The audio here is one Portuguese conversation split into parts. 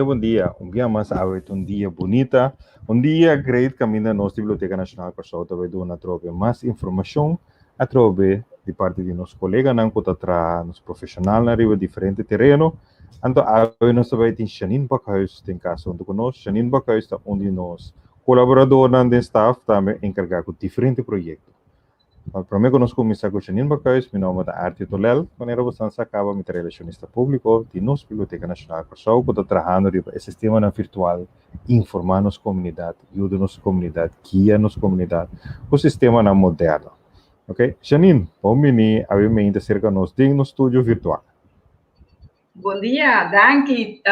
Bom dia. Um dia mais hábito, um dia bonita, um dia great caminho da nossa Biblioteca Nacional para só talvez do trobe mais informação a trobe de parte de nossos colegas não conta tra nos profissionais na riba diferente terreno. Então a nós vai ter Janine Backhuis tem caso onde conosco Janine Backhuis está onde nós colaborador na staff também encarregado de diferentes projetos. Para mim, conosco começar com Janine Backhuis, meu nome é Artie Tolel, maneira você acaba como relacionista público de nossa Biblioteca Nacional para São Paulo, trabalhando no sistema virtual, informar nossa comunidade, ajuda nossa comunidade, guia nossa comunidade, o sistema moderno. Ok? Janine, vamos venir a ver ainda cerca de nós, no estúdio virtual. Bom dia, danke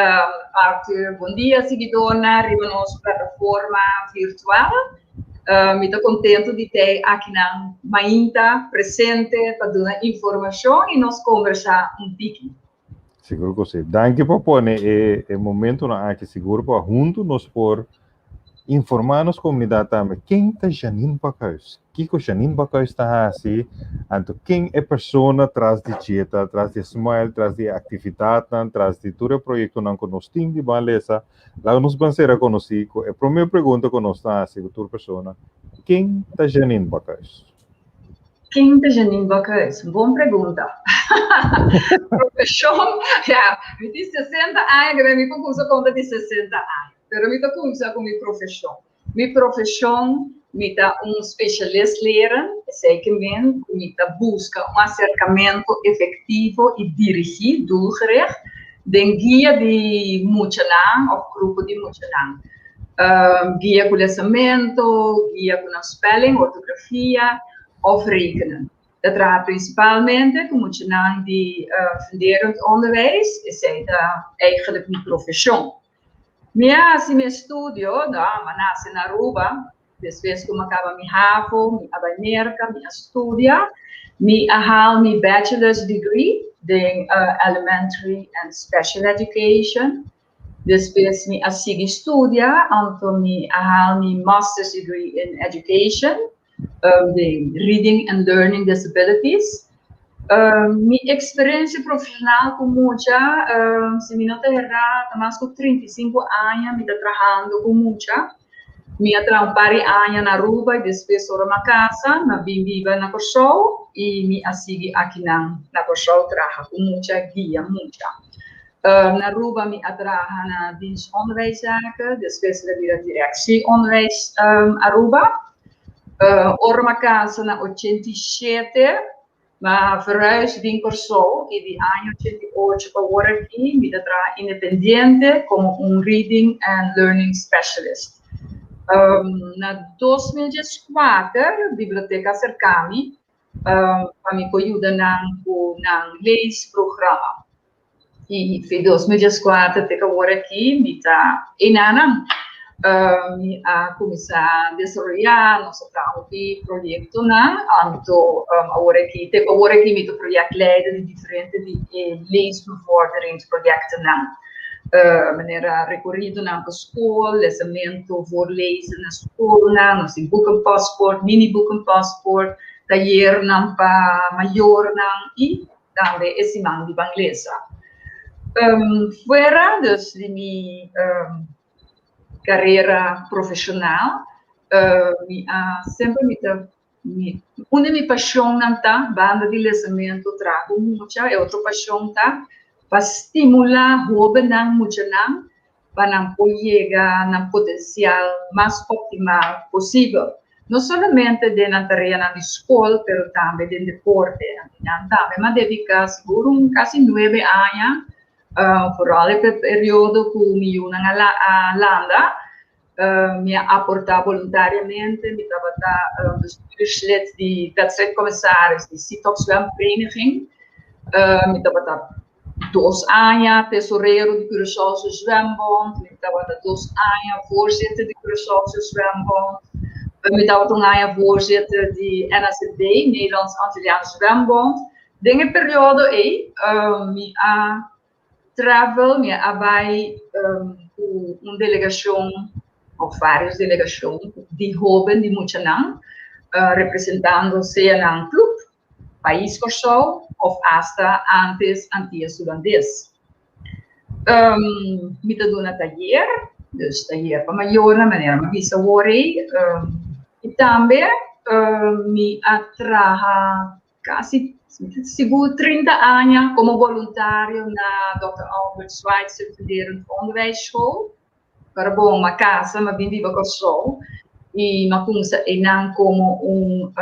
Arthur. Bom dia, seguidor na nossa plataforma virtual. Muito contente de ter aqui na Mainta presente para dar informação e nós conversar pouquinho. Seguro que sim. Danke por pôr o momento na que seguro para junto nós por informar nossa comunidade também. Quem está Janine Backhuis? O que Janine Backhuis está assim? Então, quem é a pessoa atrás de dieta, atrás de smile, atrás de atividade, atrás de todo o projeto que nós temos de beleza? Lá nos vamos a conhecer. A primeira pergunta que nós está assim, toda pessoa. Quem está Janine Backhuis? Quem está Janine Backhuis? Boa pergunta. Profissão, me diz 60 anos, que me concurso conta de 60 anos. Pero me começar com minha profissão. Minha profissão, me dá especialista leren, zekermente, me busca acercamento efetivo e dirigido, doelgericht, de guia de Muchanang, ou grupo de Muchanang. Guia com lesamento, guia com spelling, ortografia, of rekenen. Dat draait principalmente com Muchanang de funderend onderwijs, is eigenlijk mijn profissão. Assim, meu estudio, nasce na Aruba, depois que eu acabo minha HAVO, minha América, minha estudia, me haal meu bachelor's degree in elementary and special education. Depois me sigo estudia, então me haal meu master's degree in education, in reading and learning disabilities. Minha experiência profissional com muita, se me não te errar, mais de 35 anos, me trabalhando com muita. Me trabalho para anos na Aruba e depois sobre uma casa, na viva na Corsol e me sigo aqui na Corsol, trabalho com muita guia, muita. Na Aruba me trabalho na dienst onderwijszaken, depois na direção onderwijs Aruba. Ora uma casa na 87. Maar verhuisd in Corsol, in die anno 88 para aqui, me trabalho independente como reading and learning specialist. Na 2004, a biblioteca cercami, para me ajudar na leesprogramma. E em 2004, até agora aqui, me está enanang. A começar a desenvolver nosso projeto agora aqui met het project leiden de diferente leesbevorderingsprojecten maneira recorrido na school, lesamento voor lezen na school nos boekenpaspoort, mini boekenpaspoort, taller pa maior e também esse man de inglesa. Fuera dus de minha carreira profissional, sempre uma de minhas paixões tá, banda de lesamento trago muito, é outra paixão tá, para estimular jovens muito para chegar no potencial mais optimal possível, não somente de na tarefa na escola, mas também de deporte, mas dedicar seguro quase 9 anos. Vooral in het periode que eu na landa, me aportar voluntariamente, me trabalhar bestuurslid de wedstrijdcommissaris de CITOC zwemvereniging, me trabalhar 2 anos tesoreiro de Curaçaose Zwembond, me trabalhar 2 anos voorzitter de Curaçaose Zwembond, me trabalhar 1 ano voorzitter de NACD, Nederlands Antilliaans Zwembond. Dingen periode me travel, me vai uma delegação, ou várias delegações, de jovens de Muchanang, representando seja um clube, país Kosovo, ou hasta antes Antillas Holandês. Me dou na taller, dus taller para maior na maneira, me visa worry, e também me atraha quase seguro 30 anos como voluntário na Dr. Albert Schweitzer Studeren Onderwijsschool. Para bom, uma casa, mas bem viva com o sol. E uma coisa não como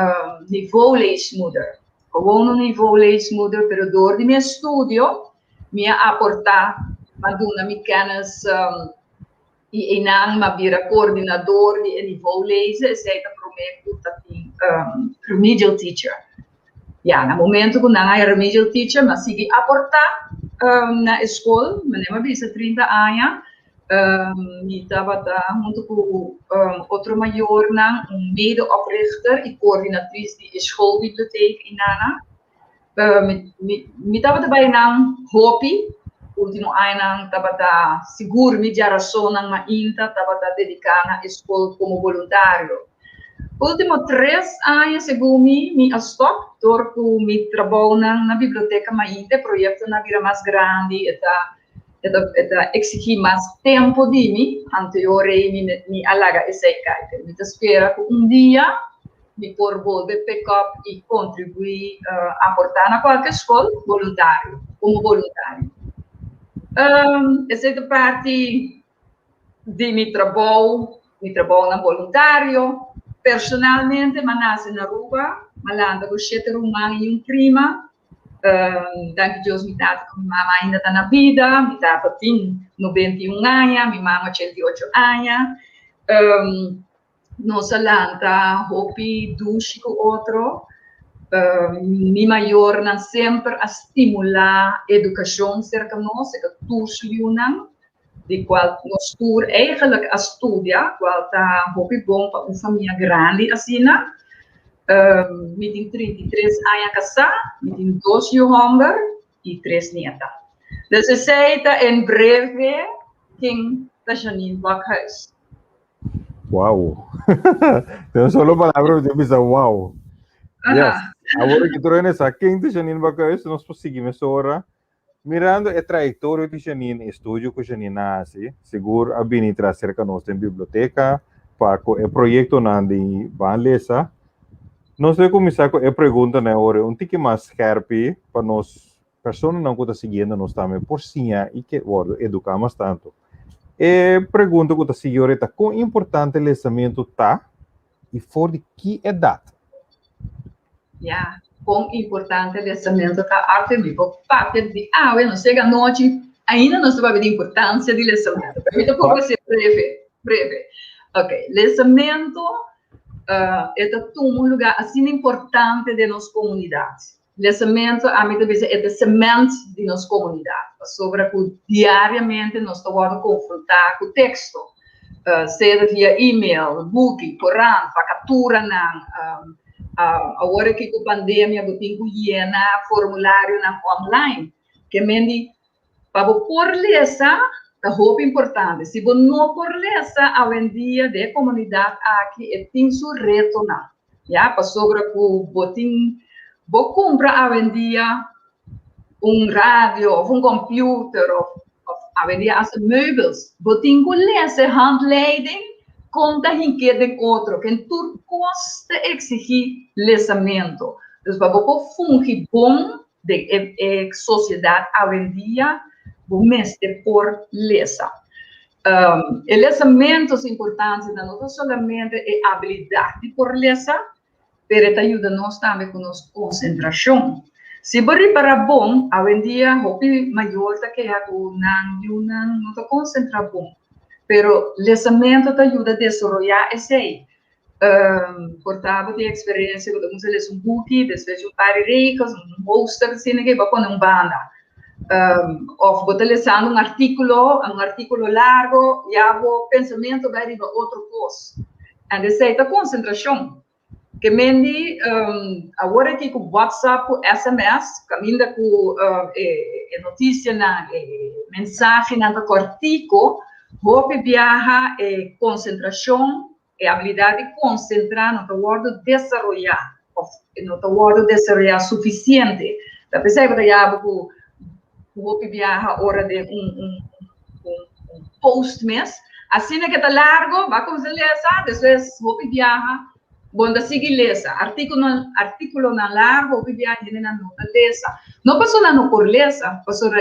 nível leesmoeder. Gewoon nível leesmoeder, pero door de meu estudio, me aportar, mas dona me kennis e não me vira coordenador de nível lezen, e sei que prometo que remedial teacher. Ja, no momento que não é remedial teacher, mas sigo aportar na escola, mas não me 30 anos, e estava junto com outro maior, mede-oprichter e coordenatriz de schoolbibliotheek in Nana. Me estava também na Hopi, último ano estava seguro, me geração na INTA, estava dedicada à escola como voluntário. Último 3 anos, segundo me stop, door que me trabalho na biblioteca Maite, projeto na vida mais grande, eta exigir mais tempo de mim, anteriormente me alaga esse cai. Me espera que dia me por volver pick up e contribuir, aportar na qualquer escola, voluntário, como voluntário. Essa é a parte de meu trabalho na voluntário. Personalmente, eu nasci na Aruba, malanda com 7 irmãos e prima. Danke Deus, me dá que minha mãe ainda está na vida, me dá para 91 anos, minha mãe 88 anos. Nossa lanta, hopi, duche com outro. Minha maior não sempre a estimular a educação cerca de nós, que todos junam. De qual nós tour eigenlijk a estudar, qual tá hopi bom para uma família grande assim, me tem 33 anos casado, me tem 2 jongeren e 3 netas. Dus ze zei em breve quem da Janine Bakhuis. Wow. Tengo solo palabras de misa wow. Yes. Agora que tu nessa quem da Janine Bakhuis, nós conseguimos ora. Mirando a trajetória de Janine, estúdio que Janine nasce, seguro a vir cerca de nós em biblioteca, para o projeto de Banlesa. Nós vamos começar com a pergunta, né, agora, que mais scherpe para nós, pessoas não que estão seguindo nós também, por sim, e que, educamos tanto. E pergunta que está seguindo, é quão importante o lançamento está e for de que idade? Ja, quão importante o lançamento está arte vivo. Parte de, eu não chega a noite, ainda não sabe a importância do lançamento. Permita por ser breve. Ok, lançamento é um lugar assim importante de nossa comunidade. Lançamento, a mim também é a semente de nossa comunidade. Sobre que diariamente nós estamos confrontar com o texto, seja via e-mail, booking, Coran, vacatura, agora que com a pandemia, eu tenho que llenar formulário online, que me para por lesa é muito importante. Se você não por lesa, hoje em dia, de comunidade aqui, tem seu reto, já, para sobre que você compra hoje em dia rádio, ou computer, ou hoje em dia as meubels, você tem que ler handleiding, conta em que tem outro, que tudo custa exigir lesamento. Então, para você fungir bom de sociedade hoje em dia, mestre por lesa. O lesamento é importante, não somente a habilidade por lesa, mas ajuda nós também com nossa concentração. Se você para bom, hoje em dia, o maior que é não está concentrado bom. Pero lesamento te ajuda a desenvolver esse. Portanto, de experiência, quando você lê book, depois de par de regras, poster, assim, que vai pôr banda. Ou você lê artigo largo, e o pensamento vai para outro coisa. E essa é a concentração. que mendi agora aqui com WhatsApp, com SMS, caminda com notícia na mensagem na cortico, hope viaja concentração e habilidade de concentrar no word desarrollar, no word desarrollar suficiente. Da pessoa que já hope viaja hora de post mês, assim que está largo, vai começar a ler, depois hope viaja. Bom, seguir lesa, artículo na largo, que viaja na nota lesa. Não passou na não por lesa, passou a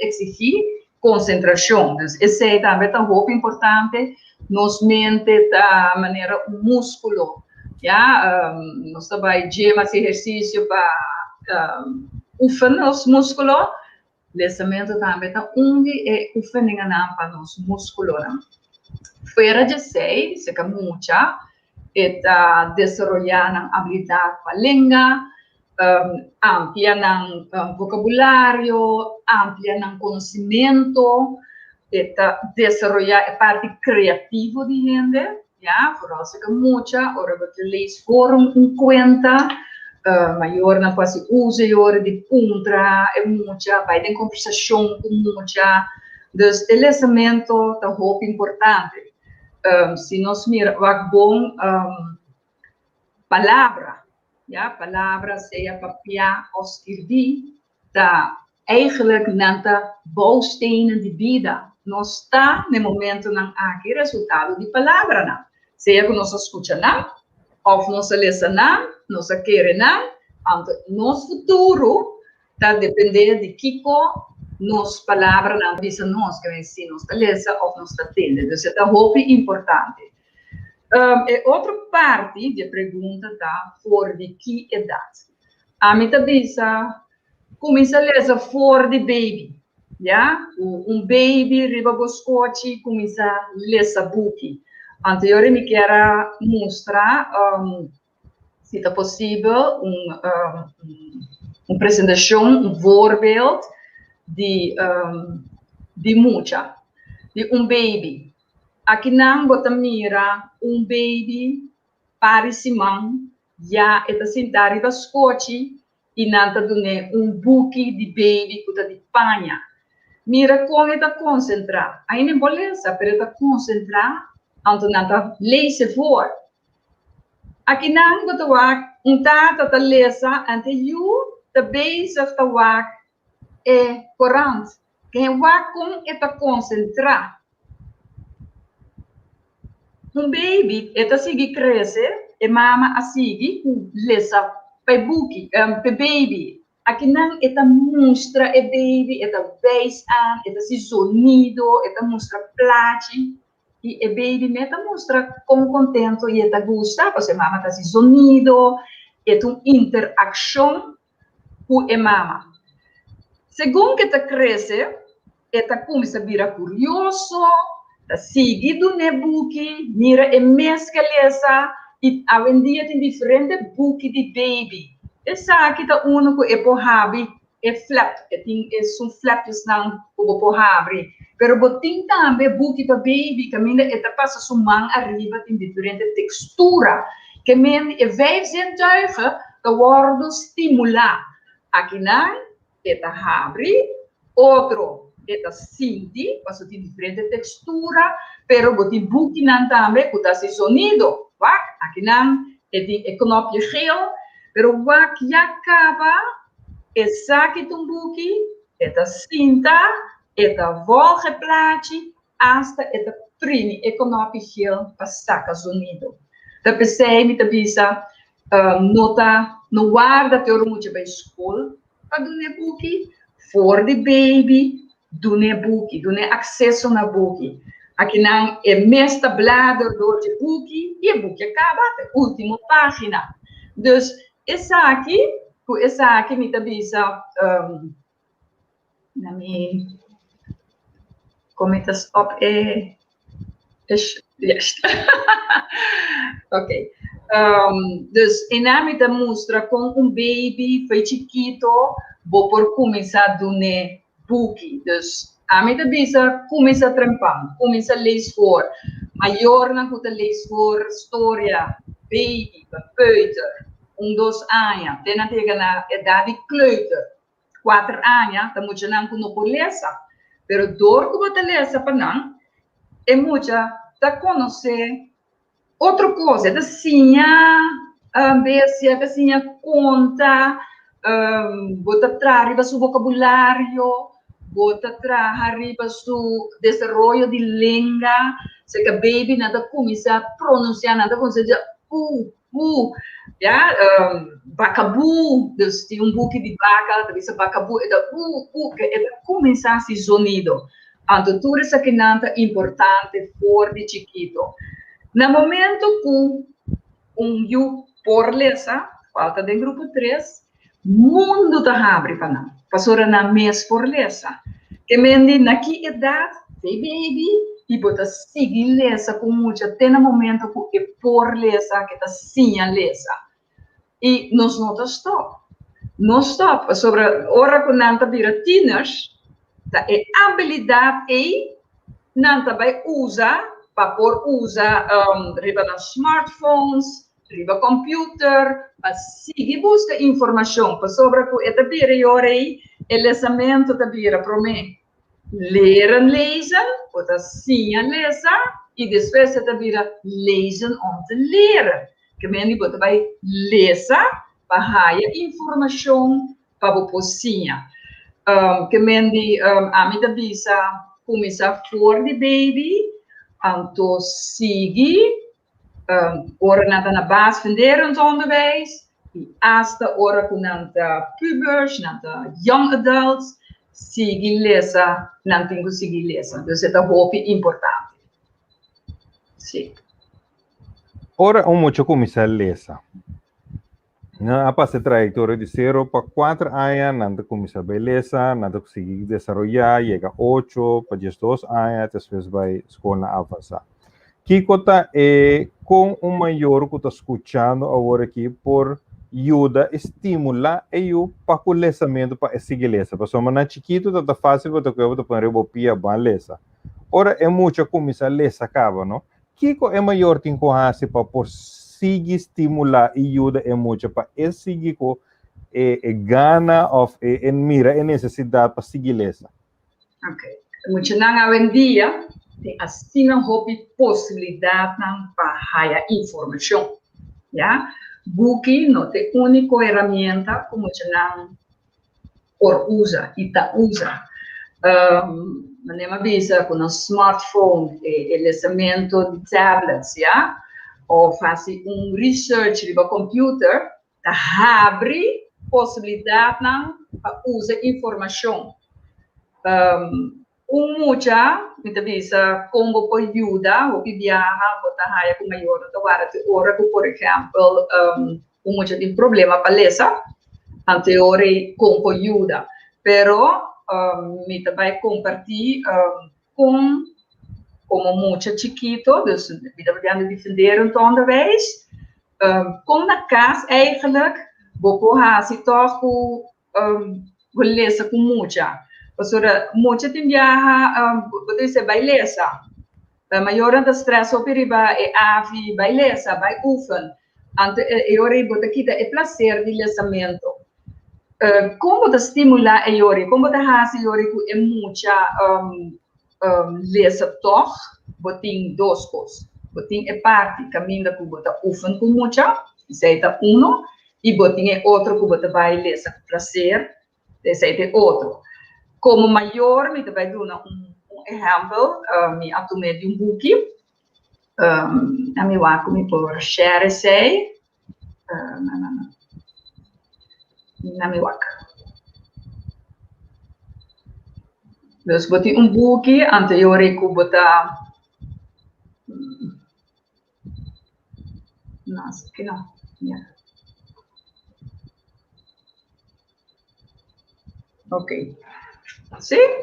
exigir concentração. Então, esse também é muito importante, nos mente da maneira músculo, já, nós trabalhamos esse exercício para ufar os músculos, lesamento também está onde ufar para os músculos. Fora de sei, se que muita, eta desarrollar ng habilidad para língua, amplia ng vocabulario, amplia ng conocimiento, eta desarrollar a parte creativa de gente, ya, por eso que mucha, ahora que lees por cuenta, maior na quase usa hora de puntra, é mucha, vai ter conversação com mucha, dus o lesamento é muito importante. Se nós miramos bom palavra, ja, palavra seja papel ou escrever, tá eigenlijk nanta bouwstenen de vida. Nós está no momento não aqui resultado de palavra não. Seja que nós escuta não, ou nós lê não, nós quer não, nosso futuro tá depender de Kiko. Nos palavras não dizem nós que se nós lesa ou nós atende, então isso é muito importante. Outra parte de pergunta tá for de que idade? A mim também começa a ler for de baby, já? Baby riba boscote começa a ler book. Anterior me quero mostrar se é possível uma apresentação, voorbeeld de mucha, de baby. Aqui não bota mira baby para cima, já está sentado no escote e não está dando buque de baby que está de panha. Mira como está concentrar. Aí não pode saber, mas está concentrar, então não está leise for. Aqui não bota tata está lesa, ante you está bezig te wak corante. Quem vai com está concentrar. Baby está seguir crescer e mama a seguir lesa para buki, para baby. Aqui não está mostra baby, está base an, está se sonido, está mostra plate e baby meta mostra como contento e está gusta, porque mama está se sonido, é uma interação com a mama. Segundo que está cresce, está começa a virar curioso, está seguindo no book, mira e mescaleza e hoje em dia tem diferentes book de baby. Essa aqui está único é por habi, é flap, são flaps não por habi. Pero botin também book para baby, que ainda está passa sua mão arriba tem diferente textura, que men é vijf zintuigen te worden stimular. Aqui não está abre, outro está sinti, passa tem diferente textura, pero botin book não também que está se sonido, va? Aqui não é knopje geel. Pero wak yakaba, esaki tumbuki, eta cinta, eta volgeplaatje, hasta eta primi economical passaca sonido. Da pensei me tabisa nota no guarda te ormute bij school, pa dune buki, for the baby, dune buki, dune accesso na buki. Aqui não é mesta blader door de buki, e buki acaba, a última página. Dus essa aqui me tabisa na minha comentas op yes. Ok. Dus em nome da mostra com baby foi chiquito, vou por começar a dar buki. Dus a mim tabisa começa a trampar, começa a ler for, maior na que ler for história. baby, peuter, 2 anos, tena tega na idade kleuter, 4 anos, dan moet je nan kuno por lesa. Pero door que você lesa para não, é muita, tá conhecer outra coisa, da sinha, se da sinha conta, bota trarriba su vocabulário, bota trarriba su desenvolvimento de língua, se que baby nada começa a pronunciar, nada começa ja, bacabu, dus tem boekje de vaca, dat is een bacabu, é começar esse sonido. Então, tudo isso que não é importante for de chiquito. No momento que you por lesa, falta de grupo 3, mundo tá abre para não. Passou na mês por lesa. Que mendi naquela idade, baby, e bota seguir lesa com muito, até no momento que é por lesa, que tá sim a lesa. E nós não stop. Não stop. Sobre a hora que não tá vira tieners, tá é habilidade e não tá vai usar para por usar riba nas smartphones, riba computer, para seguir busca informação. Para sobre que é vira hora aí, o lesamento tá vira para mim. Leren lezen, bota sim a lesa, e depois tá vira lezen om te leren. Que men bota vai lesa para haya informação para o pocinha. Que men a mim da bisa começa for de baby, anto sigue, ora na base vender ons onderwijs, e hasta ora com nanta pubers, nanta young adults, sigue lesa, não tenho seguir lesa. Então, isso é muito importante. Sim. Ora, muito começar a lesa. A passar trayectória de 0 para 4 anos, não começar a beleza, não conseguir desenvolver, chega a 8 para 12 anos, depois vai escola avançar. Que cota é com o maior que está escutando agora aqui por ajuda, estimula e o para o lesamento para seguir lesa. Porque somos na chiquito, está fácil, porque eu estou para rebopia bem lesa. Ora, é muito começar a lesa acaba, não? Que é maior tem que fazer para por seguir estimular e ajuda é muito para seguir com gana ou mira necessidade para seguir lesa. Ok. Muito não hoje em dia tem assim uma possibilidade para haya informação, já? Buki não é a única ferramenta como não por usa e tá usa. Manema bisa com um smartphone e lançamento de tablets, já? Ou fazer research no computer, tá abre possibilidade para usar informação. Muita bisa como pode ajudar ou viajar, botar raia com maior hora que, por exemplo, muita tem problema para lesa, anterior como ajuda, pero me também compartilhar com como muito chiquito, dus we willen defender het onderwijs. Kom na casa eigenlijk, bopo hasi toch lezen com mucha. Porque mucha tem viaja, pode ser bailesa. A maior das stress operiba é avi bailesa, vai ufen. Ante ore bota kita é prazer de lesamento. Como da estimular a ore, como da hasi ore ku é mucha lesa toch, botin duas coisas. Botin é parte caminho que bota ufen com mucha, isso é uno, e botin é outro que bota vai lesa com prazer, isso é outro. Como maior, me vai dar exemplo, me atume de book, a me vai comer por share sei, na me vai. Dus boti book, anterior que bota, não, que não, yeah. Ok. Sim?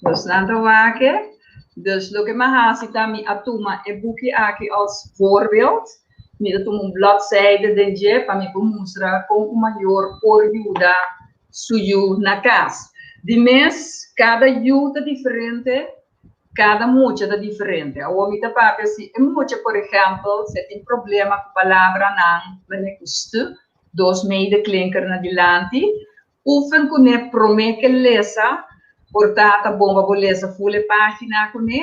Dus nada waken. Dus lo que mais está me atuma é boekje aqui als voorbeeld. Me dat een bladzijde dentje para me mostrar como maior por ajuda suyo na casa. De mês cada ajuda diferente, cada mucha é diferente. O mita papi se mucha, por exemplo, se tem problema com palavra não custa, dos meide klinker na dilante, oefen com ne promete lesa, portata bomba bolesa fulle página com ne,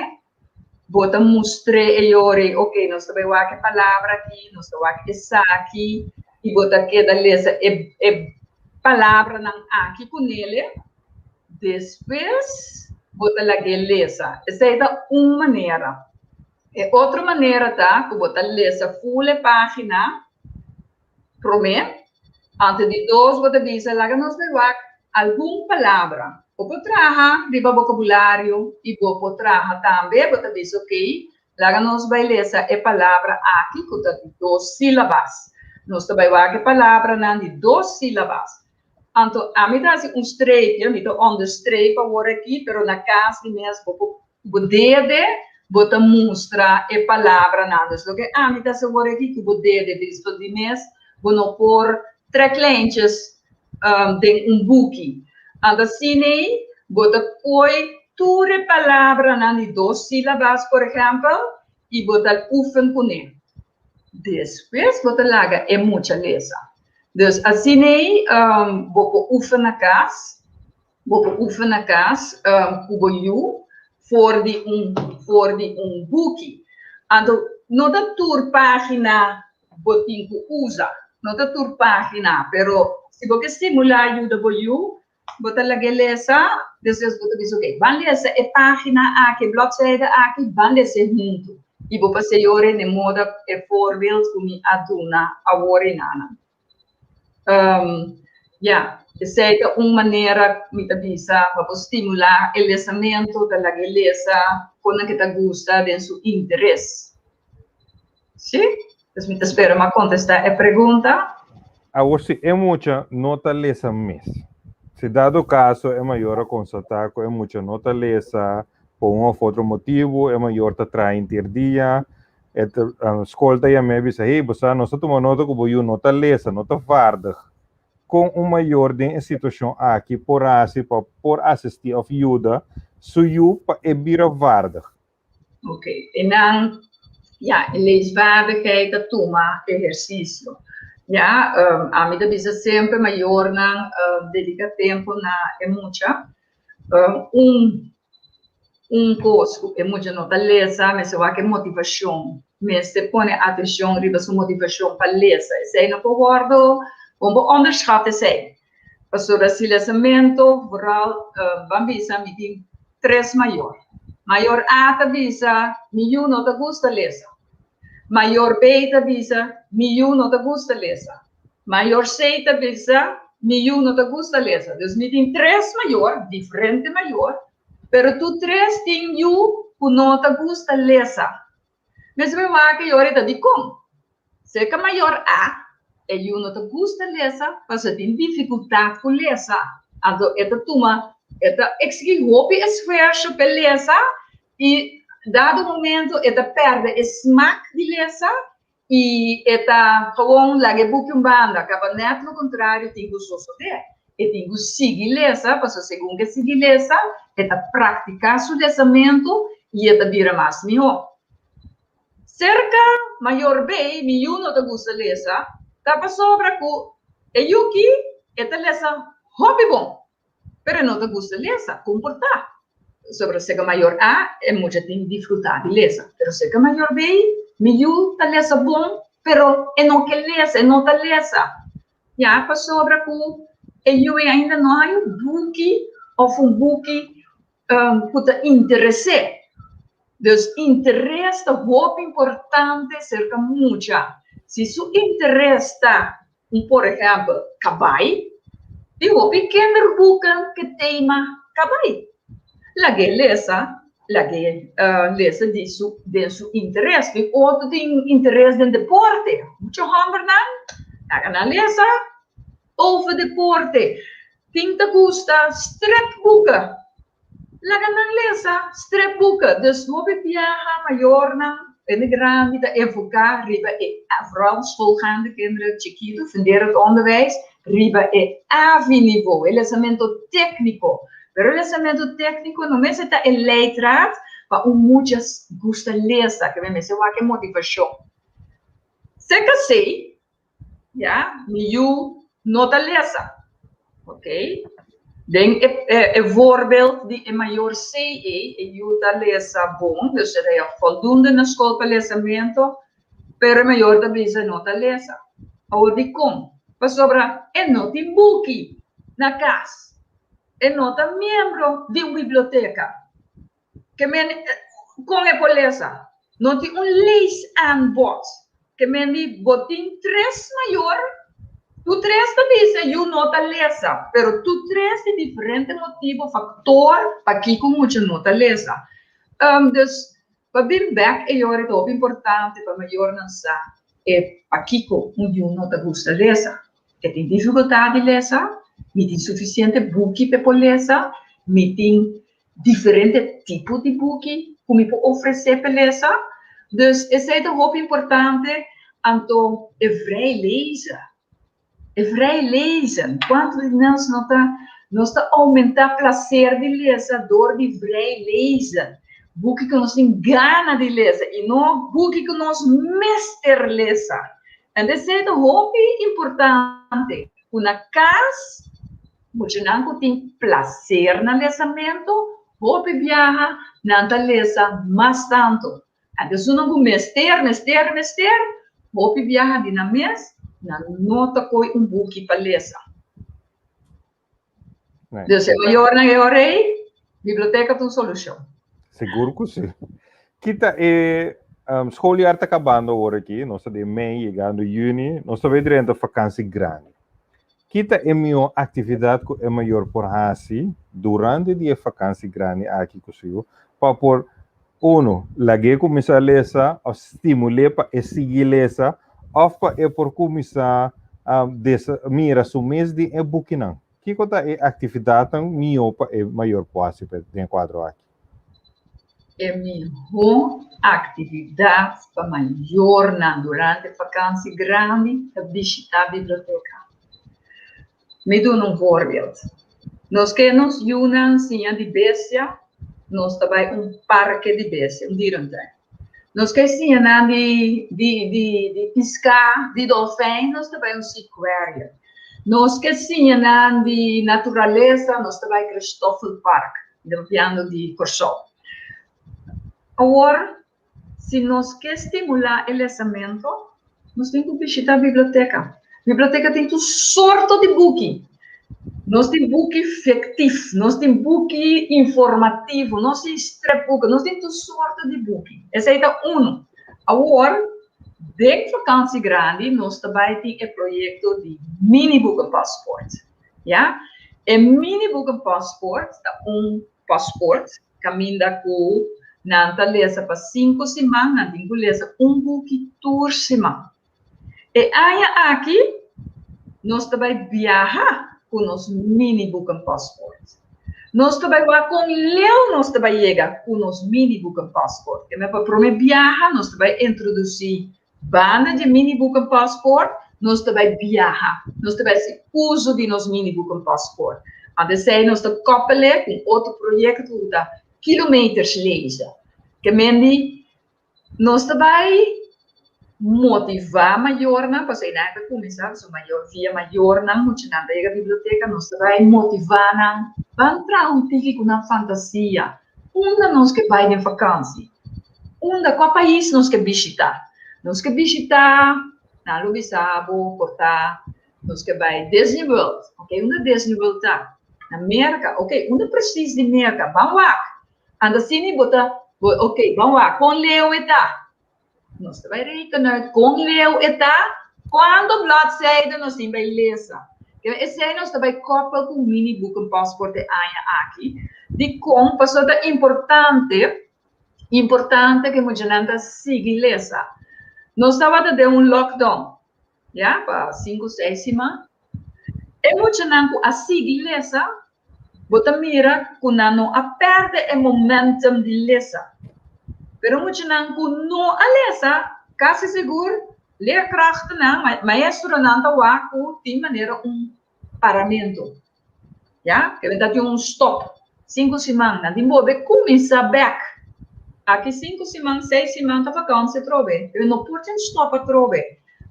bota mostre e ore, ok, nós também vai que palavra aqui, nós vai que essa aqui, e bota que da lesa e palavra não aqui com ele, depois bota lá que lesa. Essa é uma maneira. E outra maneira tá, que bota lesa fulle página, promete, antes de dois bota dizer lá que nós vai alguma palavra. O potraha di vocabulário e o potraha também, bota diz ok, lá nós vai ler essa palavra aqui com duas sílabas. Nós também vai que palavra não de duas sílabas. Então, a mim dá um streep, eu me dou understreep agora aqui, pero na casa de mesmo, o dedo, bota mostra a palavra não. Então, a mim dá agora aqui que o dedo diz todo de mês, vou não pôr três lentes de book. Assim, bota põe toda a palavra de duas sílabas, por exemplo, e bota oefen com ele. Depois, bota larga é muita lesa. Então, assim, bota oefen na casa, cubo you, voor die boek. Então, não da tour página, botinho usa, não da tour página, pero se você estimular ajuda por you, bota la geleza, depois bota diz ok, van lesa e página aqui, bladzijde aqui, van lesa junto. E vou passar ore de modo e voorbeeld como aduna a ore nana. Essa é uma maneira que me avisa para estimular o lesamento da geleza quando que te gusta de seu interesse. Sim? Então, me espera para contestar a pergunta. Agora, se é muita nota lesa mesmo. Se dado o caso, é maior a constatar que é muita nota lesa, por um ou outro motivo, é maior a trazer interdia, a escolta e a me avisa, hey, você não está tomando nota que você nota lesa, nota vaardig. Com uma maior de situação aqui, por assistir of ajuda, suyu para ebira vaardig. Ok, e dan, leesvaardigheid, dat toma exercício. A mim avisa sempre maior na dedicar tempo na mucha curso é muita nota lesa, mas eu acho que motivação, mas se põe atenção riba sua motivação para lesa, sei não concordo, como underschatten sei. Passou esse lesamento, vooral bambisa me tem três maior. Maior A avisa, milhão não te gusta lesa. Maior B avisa, milhão não te gusta lesa. Maior C avisa, milhão não te gusta lesa. Então, me tem três maior, diferente maior, pero tu três tem you que não te gusta lesa. Mas me vai que eu ainda digo como? Se que maior A, e you não te gusta lesa, você tem dificuldade com lesa. Então, esta toma, esta exige esforço para lesa e dado momento, ela perde o smaak de lesa e ela gewoon lage boek banda. Acaba net no contrário, tem que suceder. E tem que seguir lesa, para segundo que seguir lesa, ela praticar seu lesamento e ela vira mais melhor. Cerca maior B, milhão não te gusta lesa, tapa sobra com e yuki, ela lesa hobby bom, pero não te gusta lesa, comportar. Sobre seca maior A, é muito tem dificuldade de lesa. Pero seca maior B, milhão tá lesa bom, pero é não quer lesa, é não tá lesa. Já para sobra com eu ainda não há book ou book que te interesse. Então, interesse é muito importante cerca muito. Se seu interesse está, por exemplo, cabai, eu pequeno book que tema cabai. Lage lesa de seu interesse. Outro tem interesse em deporte. Muito hammer não? Na lesa over deporte. Tem que gostar strepboeken. Lage na lesa strepboeken. Dus we viaja maior na en grande te enfocar riba vooral schoolgaande kinderen, chiquito, funderen het onderwijs riba AVI-niveau, lesamento técnico. Pero o lesamento técnico não é está em leitraad, para muitas gusta lesa, que me se vai que motivação. Se que sei, ja, you nota lesa, ok? Den voorbeeld die in maior CE, ajuda lesa bom, dus er é voldoende na school para lesamento, pero maior da visa nota lesa. Ou de como? Para sobra, é nota em book na casa. É nota membro de uma biblioteca. Que men, com é por lesa. Nota leesaanbod. Que men die botin 3 maior. Tu 3 também you nota lesa, pero tu 3 de diferente motivo, factor, para que com muita nota lesa. Dus, para bem back, é o importante para maior lançar, é para que com you nota gusta lesa, que tem dificuldade de lesa, me tem suficiente book para lesa, me tem diferente tipo de book, como eu oferecer para lesa. Dus, é o importante, então, é vrij lezen. É vrij lezen. Quanto de nós não está aumentar o prazer de ler, dor de vrij lezen. Boek que nós tem gana de ler, e não boek que nós meester lezen. En esse é o hobby importante. Uma casa, você não tem prazer no lesamento, hobby viaja, não está lesa mais tanto. Então, se não meester, hobby viaja de na mês, nota coi book para lesa. Dus é maior na biblioteca tem solução. Seguro que sim. Kita schooljaar está acabando agora aqui, nós estamos em maio, chegando em junho, nós estamos dentro da vakantie grande. Kita é minha atividade que é maior por assim, durante a vakantie grande aqui comigo, para por lagi começar a ler, ou estimular para seguir ler, ou para por começar a mira o mês de booking. Que é a atividade minha é maior quase de enquadro aqui? É minha atividade para maior durante a vakantie grande é visitar a biblioteca. Me dou voorbeeld. Nós queremos uma de Bessia, nós também parque de Bessia, dierentuin. Nós queremos de pescar, de dolfijn, nós também aquário. Nós queremos de natureza, nós também Christoffel Park, do piano de Corsol. Agora, se nós queremos estimular o lesamento, nós temos que visitar a biblioteca. A biblioteca tem tudo sorte de book. Nós temos book fictivo, nós temos book informativo, nós temos strapbook, nós temos tudo sorte de book. Esse é um. Agora, de vakantie grande, nós também temos o projeto de mini-book passport. Ja? E mini-book passport é passport caminha com nanta lesa para 5 semanas, nanta lesa book por semana. E aí aqui, nós também viajar com nosso mini-book passport. Nós também vamos com Leo, nós também chega com nosso mini-book passport. E para prometer viajar, nós também introduzir banda de mini-book passport, nós também viajar. Nós também se uso de nosso mini-book passport. Antes aí, nós também koppelen com outro projeto da kilometers lezen. Que mendi, nós também motivar maior na para ainda começar so maior via maior na muito na da biblioteca nós vai motivar na entrar tique com na fantasia nós que vai de vakantie qual país nós que visitar na Lubisabo Porta nós que vai Disney World ok Disney World tá na América ok precisa de América vamos lá anda assim bota ok vamos lá com Leo eta nós vai reconhecer com Leo eta quando bladzijde nós tem beleza. Esse aí nós também koppel com mini book passport aqui de como passou é importante que muita siga lesa. Nós estava de lockdown, já para 5, 6 semanas. E muita não a siga lesa, bota mira quando a perde o momentum de lesa. Pero moet je dan no alesa, quase seguro, leerkrachten na, maestro nanta waku, de maneira paramento. Ja, que vem dat stop, 5 semanas, de mobe começa back. aqui 5 semanas, 6 semanas de vakantie trove. Eu não pode stopar trove.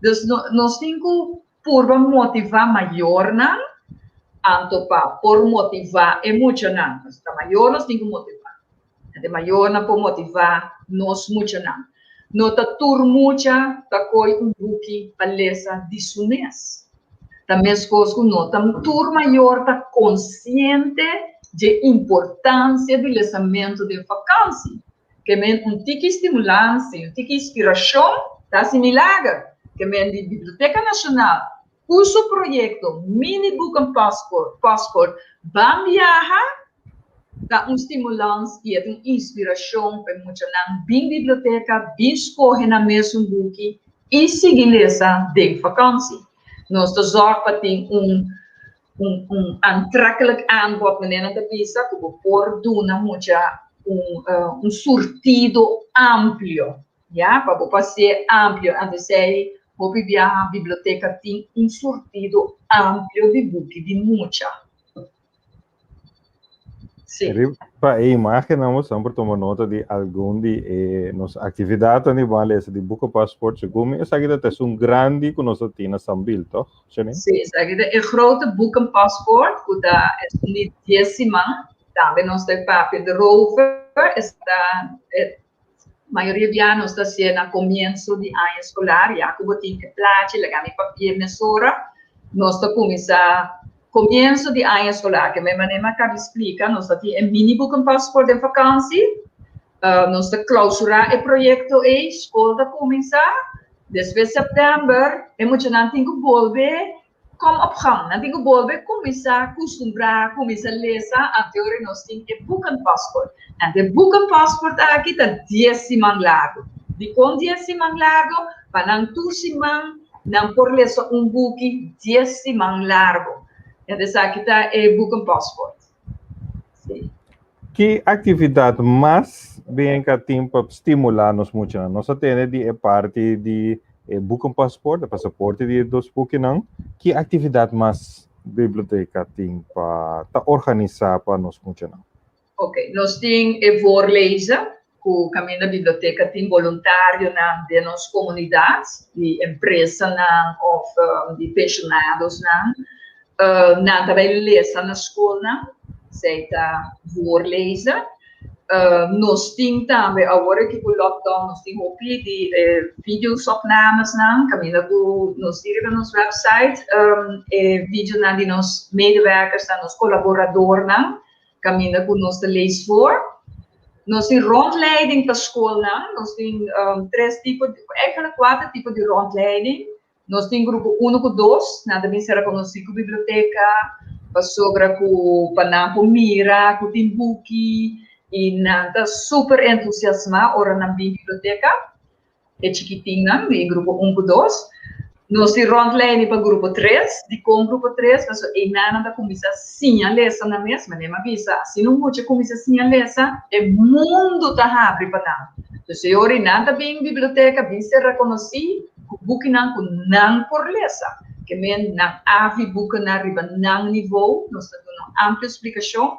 Dus nós temos por motivar maior não, anto pa por motivar emocional. Está maior nós temos que motivar. De maior na por motivar nós emocional. Nota tur mucha ta coi buki palesa de sunes. Também as coisas que nota tur maior ta consciente de importância do lançamento de vacância. Que men tique estimulância, tique inspiração, tá similar. Que men de Biblioteca Nacional, curso projeto Mini Book and Passport, van viajar, dá estimulância e uma inspiração para muitos bem biblioteca, bem escolher na mesma book e seguir essa de vacância. Nós zorgamos para ter aantrekkelijk aanbod, meneer de visa, que por duna mucha surtido amplo, ja, para ser amplo, antes de Hopi viajar a biblioteca tem surtido amplo de book, de mucha. Sim. Para a imagem, nós vamos tomar nota de algum de nossas atividades de balesa de Book Passport, segundo essa aqui é grande que nós temos Sambil, toch? Sim, essa aqui é grote Book Passport, que é de 10 semanas. Também nós temos papel de rover, está maioria de anos está sendo a começo de ano escolar, já que eu tenho que placar, levar meu papel nessa hora, nós está começando começo de ano escolar, que minha maneira acaba de explicar, nós temos um mini book passport de vacância, nós temos clausurar o projeto e a escola começar, depois de setembro, emocionante tem que volver como opgang, nanti que volver começar a acostumbrar, começar a ler, a teoria nós temos que book passport, nanti book passport aqui está 10 semanas largo, de com 10 semanas largo, para não 2 semanas, não por ler só book 10 semanas largo. Então, aqui está o Book Passport. Sim. Que atividade mais bem que tem para estimular-nos muito? Nós temos de parte de Book Passport, o passaporte de dos books, não? Que atividade mais a biblioteca tem para organizar para nós muito? Ok, nós temos a voorlezen, que o caminho da biblioteca tem voluntário de nossas comunidades, de empresas ou de pensionados, também lezen na escola, seita voorlezen. Nós temos também, agora que o lockdown, nós temos de videosopnames, caminho que nós temos na nosso website, vídeo de nossos medewerkers, nossos colaboradores, caminho que nós lezen voor. Nós temos rondleiding para a escola, nós temos 4 tipos de rondleiding. Nós temos grupo 1 e 2, também será para nós com biblioteca, para sogra com Panapo Mira, com Timbuki, e nada super entusiasmado ora na biblioteca, é chiquitinha, de grupo 1 e 2. Nós temos rondleiding para grupo 3, de com grupo 3, mas e nada começa sim a ler na mesma, nem avisa, se não pode começar sim a ler, é mundo está abre para nós. Então, se eu nada bem biblioteca, bem ser reconhecido, o book não por lesa, que men não há book na riba não nível, nós temos uma ampla explicação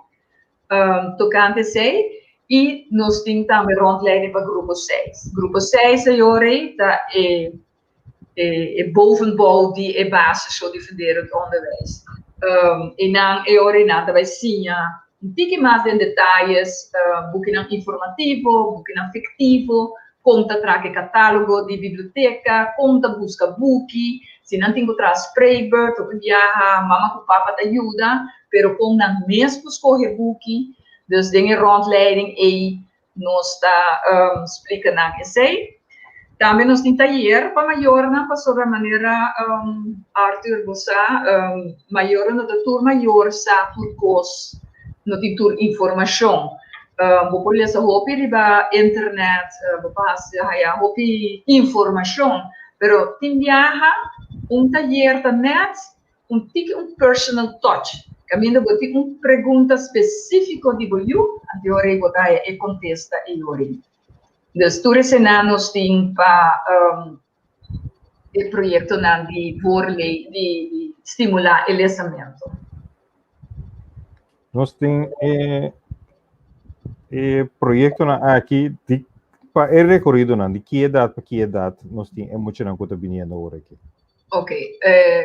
tocante sei e nós temos também rondleiding para grupo 6. Grupo 6 está bovenbouw die basis zo defenderen het onderwijs. En dan também sim, tique mais em detalhes, boekje informativo, boekje fictivo, conta traque catálogo de biblioteca, conta busca book, se não tem que trazer spraybird, ou viaja, mama com papa te ajuda, pero com não mesmo escolher book, dus dingen rondleiding e nós está explicando que sei. Também nós temos taller para maior, para sobre a maneira Arthur Bossa, maior no tour maior sa por cos no tour informação. Vou por essa hopi riba internet, vou passar a hopi informação, pero tem viaja taller da net, tique personal touch. Caminho vou ter pergunta específica de você, a teoria vou dar e contesta e ori. Dus toeristen nós têm para o projeto de estimular o lançamento. Nós temos proyecto na aqui para el recorrido na de que idade para que idade nós tem é muito não conta viniendo agora aqui. Ok,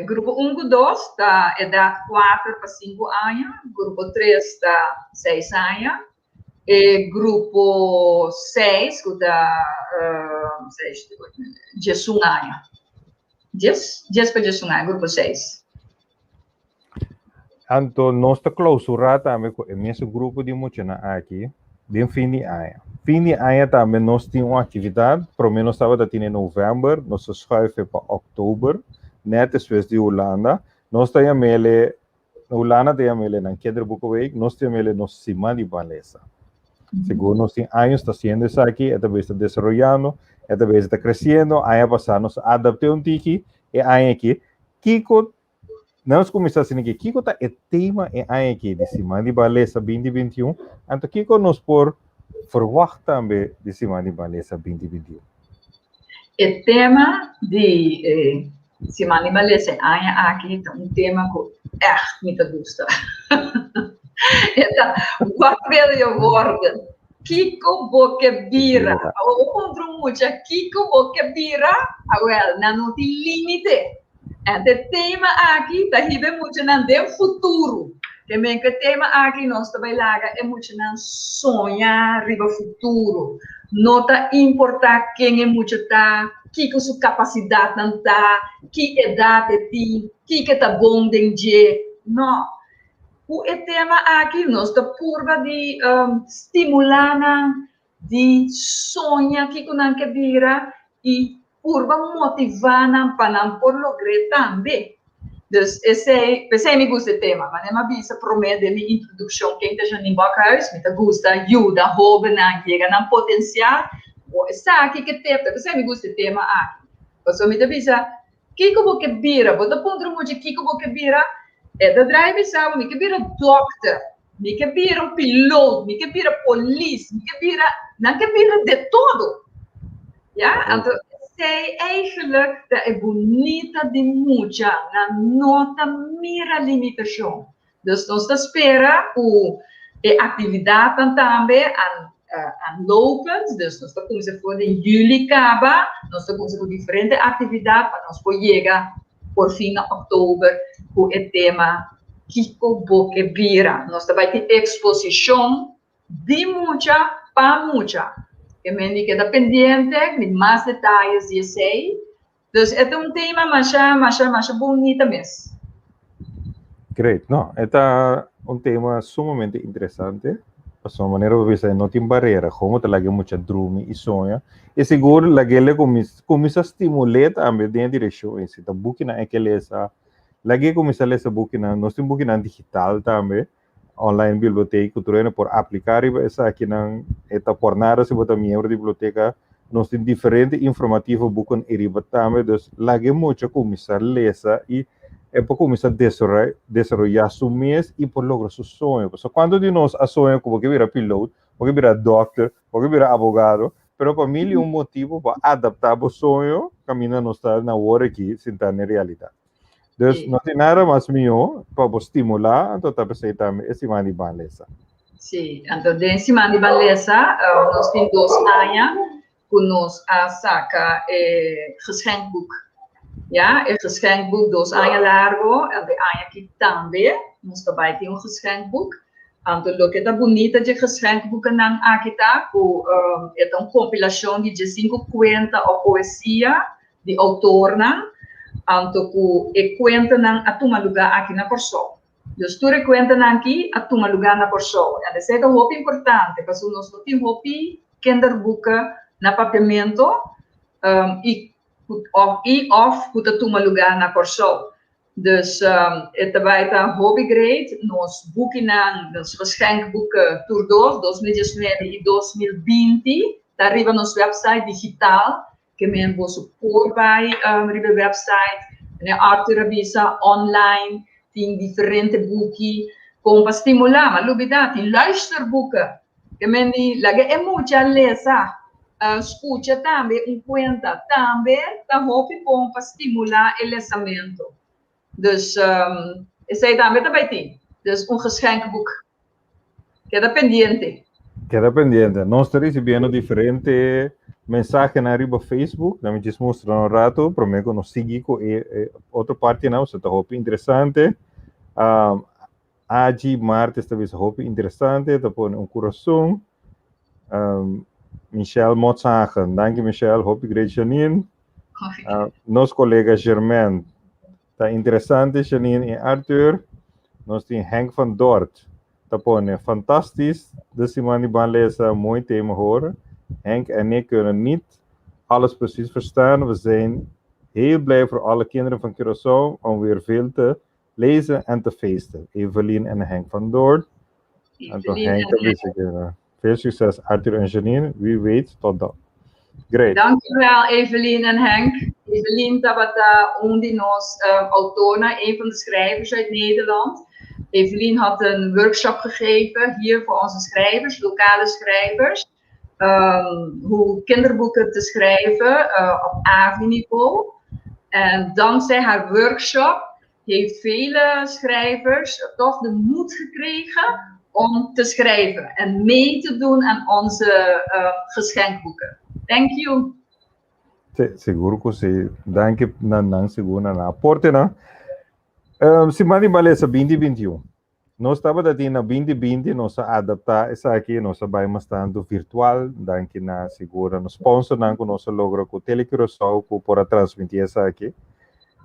grupo 1 e 2 está idade 4 para 5 anos, grupo 3 está 6 anos, e grupo 6 está 11 anos. 10 para 11 anos, grupo 6. Então, nós está clausurado também com o mesmo grupo de muito aqui, de fim de ano. Fim de ano também nós temos uma atividade, pelo menos estava em novembro, nós schuiven para outubro, net depois de Holanda. Nós temos ele, Holanda temos ele na Kinderboekenweek, nós temos ele na Semana de Beleza. Segundo nós temos anos está sendo isso aqui, esta vez está desenvolvendo, esta vez está crescendo, ano passado nós adaptamos tiki, e ano aqui, Kiko, nós começamos assim aqui, Kiko está o tema é ano aqui, de Semana de Beleza 2021, então Kiko nos por verwacht também de Semana de Beleza 2021. O tema de Semana de Beleza aqui é tema que echt me gusta. Então, wat wil je worden? Kiko Bokebira. O contro muito, Kiko Bokebira, well, não tem limite. Então, o tema aqui está muito no futuro. Também que o tema aqui nós também laga é muito no sonhar riba futuro. Nota importar quem é muito tá, que sua capacidade não tá, que idade tem, que tá bom de dia. Não. O tema aqui nós está curva de estimular, de sonhar que não quer vira e curva motivar para não por lograr também. Então, esse me gusta o tema, mas não me bisa promete minha introdução quem está já em Bakhuis, me gusta ajuda, rouba, chega no potencial. Está aqui que tema, esse me gusta o tema aqui. Você me bisa, que vou que vira, vou dar ponto muito que vou que vira. É da drive sabe, me que vira doctor, me que vira piloto, me que vira polícia, me que vira, não que vira de todo. Ja, então sei eigenlijk dat é bonita de mucha, na nota mira limitação. Dus nós espera a atividade também aan lopen, dus nós estamos voor em juli acaba, nós estamos com diferente atividade para nós poder chegar por fim de outubro com o tema Kiko Bokebira. Nós também ter exposição de mucha para mucha. Que me queda pendiente, com mais detalhes de sei. Então, é tema mais bonito mesmo. Great, não, é tema sumamente interessante. A sua maneira de ver não tem barreira, como te lage muita drume e sonha. E seguro lage ele começa a estimular também dentro da direção. Se tá book na aquele essa, lage começa a ler essa book na, nós temos book na digital também, online biblioteca, cultura por aplicar essa aqui na, eta por nada se botar membro da biblioteca, nós temos diferente informativo book na iriba também, dus lage muito começa a ler e é para começar a desarrollar su mês e por lograr su sonho. So, quando de nós a sonho como que vira piloto, ou que vira doctor, ou que vira advogado, pero para mim um motivo para adaptar o sonho, caminha não está na hora aqui, sem estar na realidade. Então, não tem nada mais melhor para estimular, então está pensando também esse Semana de Beleza. Sim, então de Semana de Beleza, nós temos 2 anos, que nós saca geschenkboek. Ja, het geschenkboek 2 anos largo, en de ano aqui também, nós também temos geschenkboek. Então, o que é bonito de geschenkboek não aqui tá, é uma compilação de 50 poesia de autor, então, que conta a toma lugar aqui na pessoa. Então, tu conta aqui a toma lugar na pessoa. E isso é muito importante, porque nós não temos kinderboek na papiamento e puta toma lugar na pessoa. Dus het is hobby great. Nos boeken nos geschenkboeken Tour 2019 e 2020. Daar hebben we ons website digitaal. Que men vos support bij de website. En Arthur Abisa online. Tem diferente boeken. Como para stimular. Maar lubidat, die luisterboeken. Que men die lage é mucha lesa. Escuta também, conta também, tá muito bom para estimular o lançamento. Dus, esse aí também tem. Dus, geschenkboek. Queda pendiente. Queda pendiente. Nós estamos recebendo diferentes mensagens na riba Facebook. Nós te mostrar um rato. Prometo que nós seguimos com outra parte não. Isso está muito interessante. Agi Marte está muito interessante. Está pondo um coração. Michelle Motsagen. Danke Michelle. Hope great Janine. Nosso colega Germain. Está interessante Janine e Arthur. Nós temos Henk van Dort. Tapone, fantastisch. Dus die man die baan lezen, mooi thema horen. Henk en ik kunnen niet alles precies verstaan. We zijn heel blij voor alle kinderen van Curaçao om weer veel te lezen en te feesten. Evelien en Henk van Doort. En toch Henk, veel succes Arthur en Janine. Wie weet, tot dan. Great. Dankjewel Evelien en Henk. Evelien, dat was die nos autona, een van de schrijvers uit Nederland. Evelien had een workshop gegeven hier voor onze schrijvers, lokale schrijvers. Hoe kinderboeken te schrijven op AVI-niveau. En dankzij haar workshop heeft vele schrijvers toch de moed gekregen om te schrijven en mee te doen aan onze geschenkboeken. Thank you. Seguro que sim. Dank je nan seguro na aporte na. Se mandi balesa 2021. Nós estava dati na 2020 nós adaptar essa aqui nós vai bastante virtual. Dank na seguro no sponsor nan com nós logra com Telecurosau para transmitir essa aqui.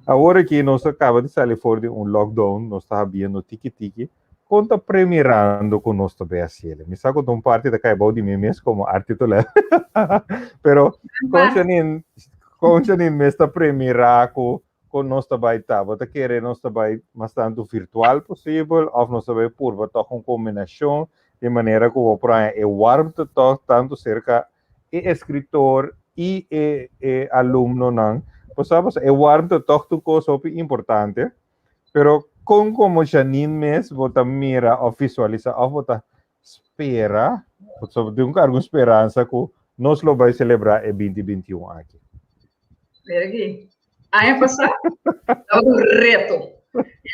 Agora que nós acaba de sair fora de lockdown, nós está vendo tiki conta premierando com nós também assim. Me saco de parte da caibau de mim mesmo como arte titular. Pero com Janine me está premierar com nós também tá. Você quer nós também bastante virtual possível, ou nós também por toch uma combinação de maneira que o para é warmte toch tanto cerca e escritor e aluno não. Pues sabes, é warmte toch tu coisa importante, pero como Janine mesmo, você mira ou visualiza ou você espera, você tem alguma esperança que nós lo vai celebrar em 2021 aqui. Aqui. Ano passado, estava um reto.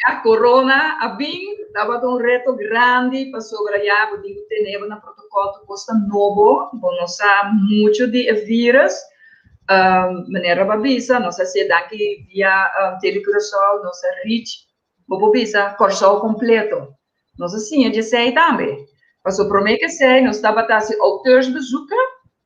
A corona, a BIM, estava um reto grande para sobrellevar, porque temos um protocolo que custa novo, não sabe muito de vírus. Maneira babisa, não sei se daqui via Telecurosau, não sei reach, babisa, Corsau completo. Não sei se de sei também. Mas o problema que sei, nós estava assim, auteursbezoeken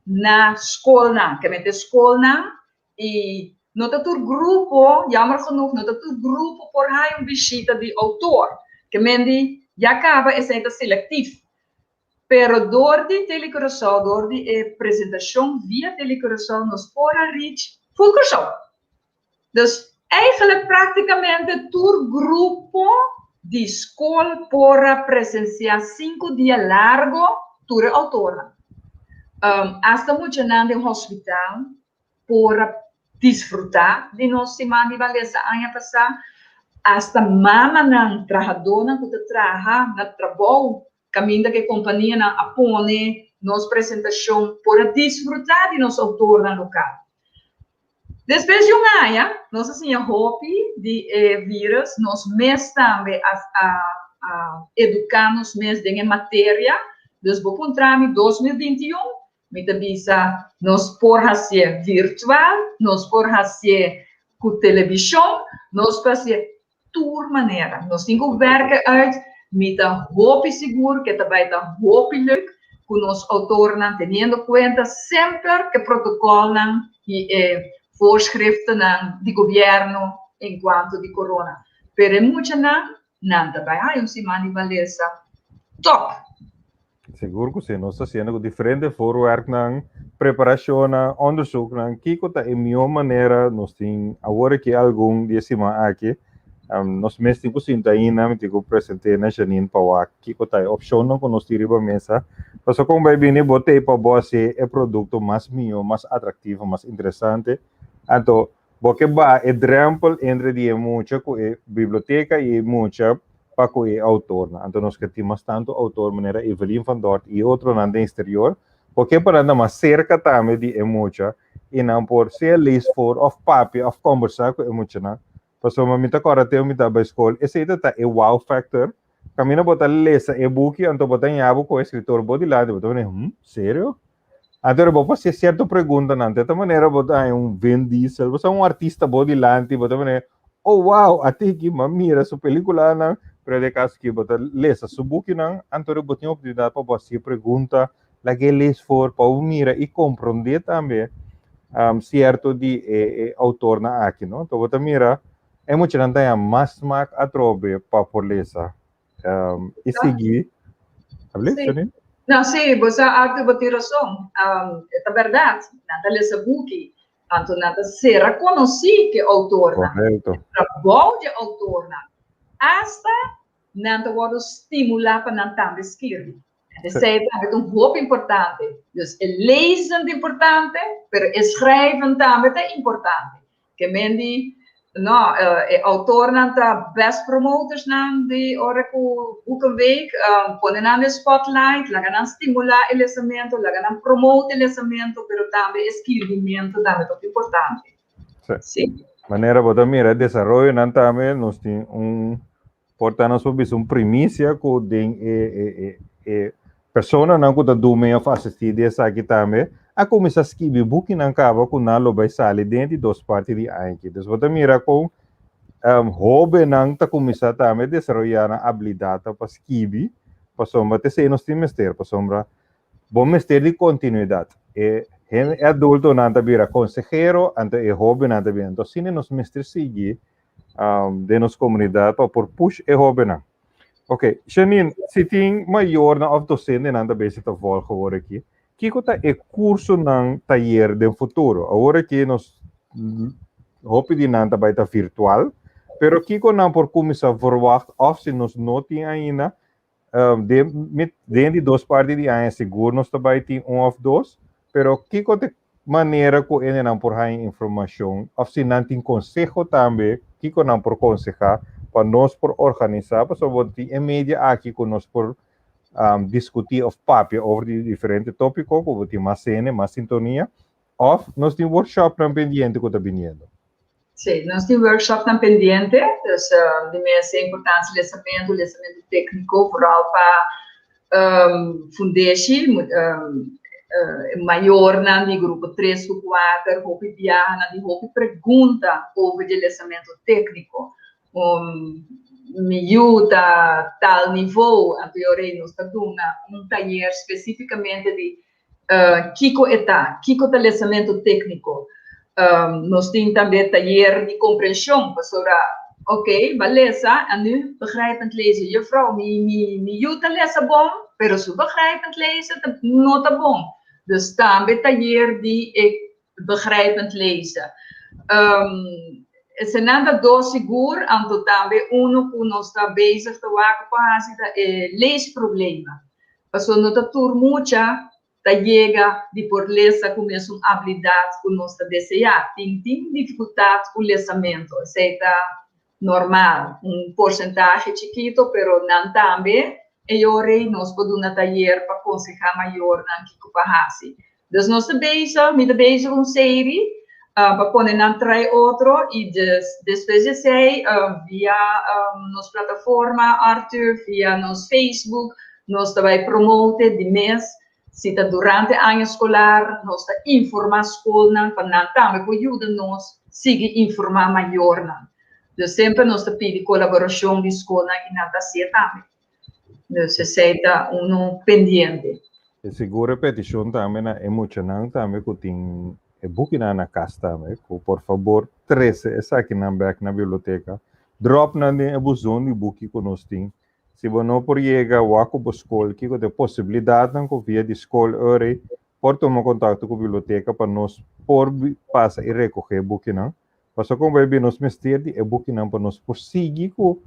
na escola, que met escola e não tá todo grupo, jammer genoeg, não tá todo grupo por aí visita de autor, que mendi já acaba é sempre seletivo. Pero door die Telecurosau, door die apresentação via Telecurosau, nos fora reach full Curaçao. Dus eigenlijk praticamente todo grupo de escola para presenciar 5 dias largo tour autora. Hasta muito nada em hospital para desfrutar de nossa semana de valesa ano passado. Hasta mama não trabalhadora que trabalha na trabalho, caminho que a companhia não apone nossa apresentação para desfrutar de nosso autor no local. Depois de ano, nós assim a hobby de vírus, nós mês também a educar-nos mês de matéria, dus vou encontrar em 2021, me avisa nós por fazer virtual, nós por fazer com televisão, nós fazer tour maneira, nós temos que werken uit met een hobby seguro, que também está hobby leuk, com nosso autor não tendo conta sempre que protocolo e voorschriften do governo enquanto de corona. Pero muito não também há semana de valesa top. Seguro que sim, nós estamos fazendo diferente voorwerk na preparação, na onderzoek, na kiko ta melhor maneira, nós temos agora que algum dia semana aqui, nós mesmos temos que sentar aí, nós temos que apresentar na Janine para kiko ta opção não que nós tiramos mesa, mas como vai vir botei para você é produto mais melhor, mais atrativo, mais interessante, então porque vai é drempel entre die muita com a biblioteca e muita para com o autor, então nós que temos tanto autor maneira Evelien van Dort e outro na exterior, porque para andar mais cerca também de muita e não por ser lees for of papi of conversar com muita na, passou uma mita agora tem uma da escola, esse aí tá é wow factor, Camina botar lesa e-book, então botar em abo com o escritor body lá, botar sério? Então, vou fazer certa pergunta, não, de maneira, botar Vin Diesel, você artista body lá, botar maneira, oh wow, até que mira sua película, não, pero de caso que botar lesa seu book, não, então botar oportunidade para fazer pergunta, lá que eles for, para mira e compreender também, certo de autor na aqui, não? Então, botar mira, é muito não mais a trobe para por lesa. E seguir. Sim. Não, sim, você tem razão. É verdade. Nada lessa book, então nada ser reconhecido que autor. Correto. Trabalho de autor. Hasta nada vou estimular para não também escrever. Isso é um pouco importante. Dus lezen é importante, mas escrever também é importante. Que mendi no, autor nanta best promoters nan di ora ku bukan week ponen aan de spotlight, lagan aan stimular el lançamento, lagan aan promote el lançamento, pero também escrevimento também é muito importante. Sim. Maneira botar mira desenvolvimento nan também nós tem portanto sobre primícia com persona não kuda do meio assistir dessa aqui também a começar a escrever book não acaba com nada vai sair dentro de duas partes de aqui então você mira com hobby não tá começar também a desenvolver a habilidade para escrever para sombra te sei nós temos ter para sombra bom mestre de continuidade é adulto não tá vira consejero ante é hobby não tá vira então se nós mestre seguir de nossa comunidade para por push é hobby não. Ok, Janine, se tem maior na docente na base de volta agora aqui, que é curso ng taller de futuro? Agora que nós hope de nada vai estar virtual, pero que não por começar a verwacht of se nós não tem ainda dentro de duas partes de ano seguro nós também tem ou dois, pero que é maneira que ele não por dar informação, of se não tem conselho também, que não por aconselhar para nós por organizar, para sobre em média aqui com nós por discutir of papo over de diferentes tópicos, como tem mais cena, mais sintonia, ou nós temos workshop na pendiente que está vindo. Sim, nós temos workshop na pendiente, então, de mesma importância lançamento técnico, vooral para fundatie, maior na de grupo 3 ou 4, hope na de hope pergunta over de lançamento técnico. Miúda tal nível, a priori nós estamos taller especificamente de Kiko está lançamento técnico. Nós temos também taller de compreensão, para ok, beleza, en nu begrijpend lezen. Juffrouw, miúda lezen bom, pero se begrijpend lezen, não tá bom. Dus também taller de begrijpend lezen. Se nada do seguro, então também que nós está bezig te waken com leesproblema. Passou no tour mucha, tá chega de por lesa começa uma habilidade que nós está desejar. Tem dificuldade com o lesamento, isso é normal, porcentagem chiquito, pero não também. E ora nós podemos um taller para aconselhar maior não que faz. Dus nós está bezig com série. Para poder entrar outro e depois de sei via nossa plataforma Arthur, via nosso Facebook, nós também promover de mês, se está durante o ano escolar, nós está informar a escola, para também ajuda nós seguir informar maior. Então sempre nós está pedindo colaboração de escola e nada ser também. Então se está pendente. E segura petição também é emocionante também que tem book na casa também, por favor, 13, essa aqui na back na biblioteca, drop na buzão de book que nós temos. Se você não por chegar wako para a escola, que tem possibilidade de via de escola, pode tomar contato com a biblioteca para nós por passar e recolher book não. Para como vai vir nos mestre e book não para nós por seguir com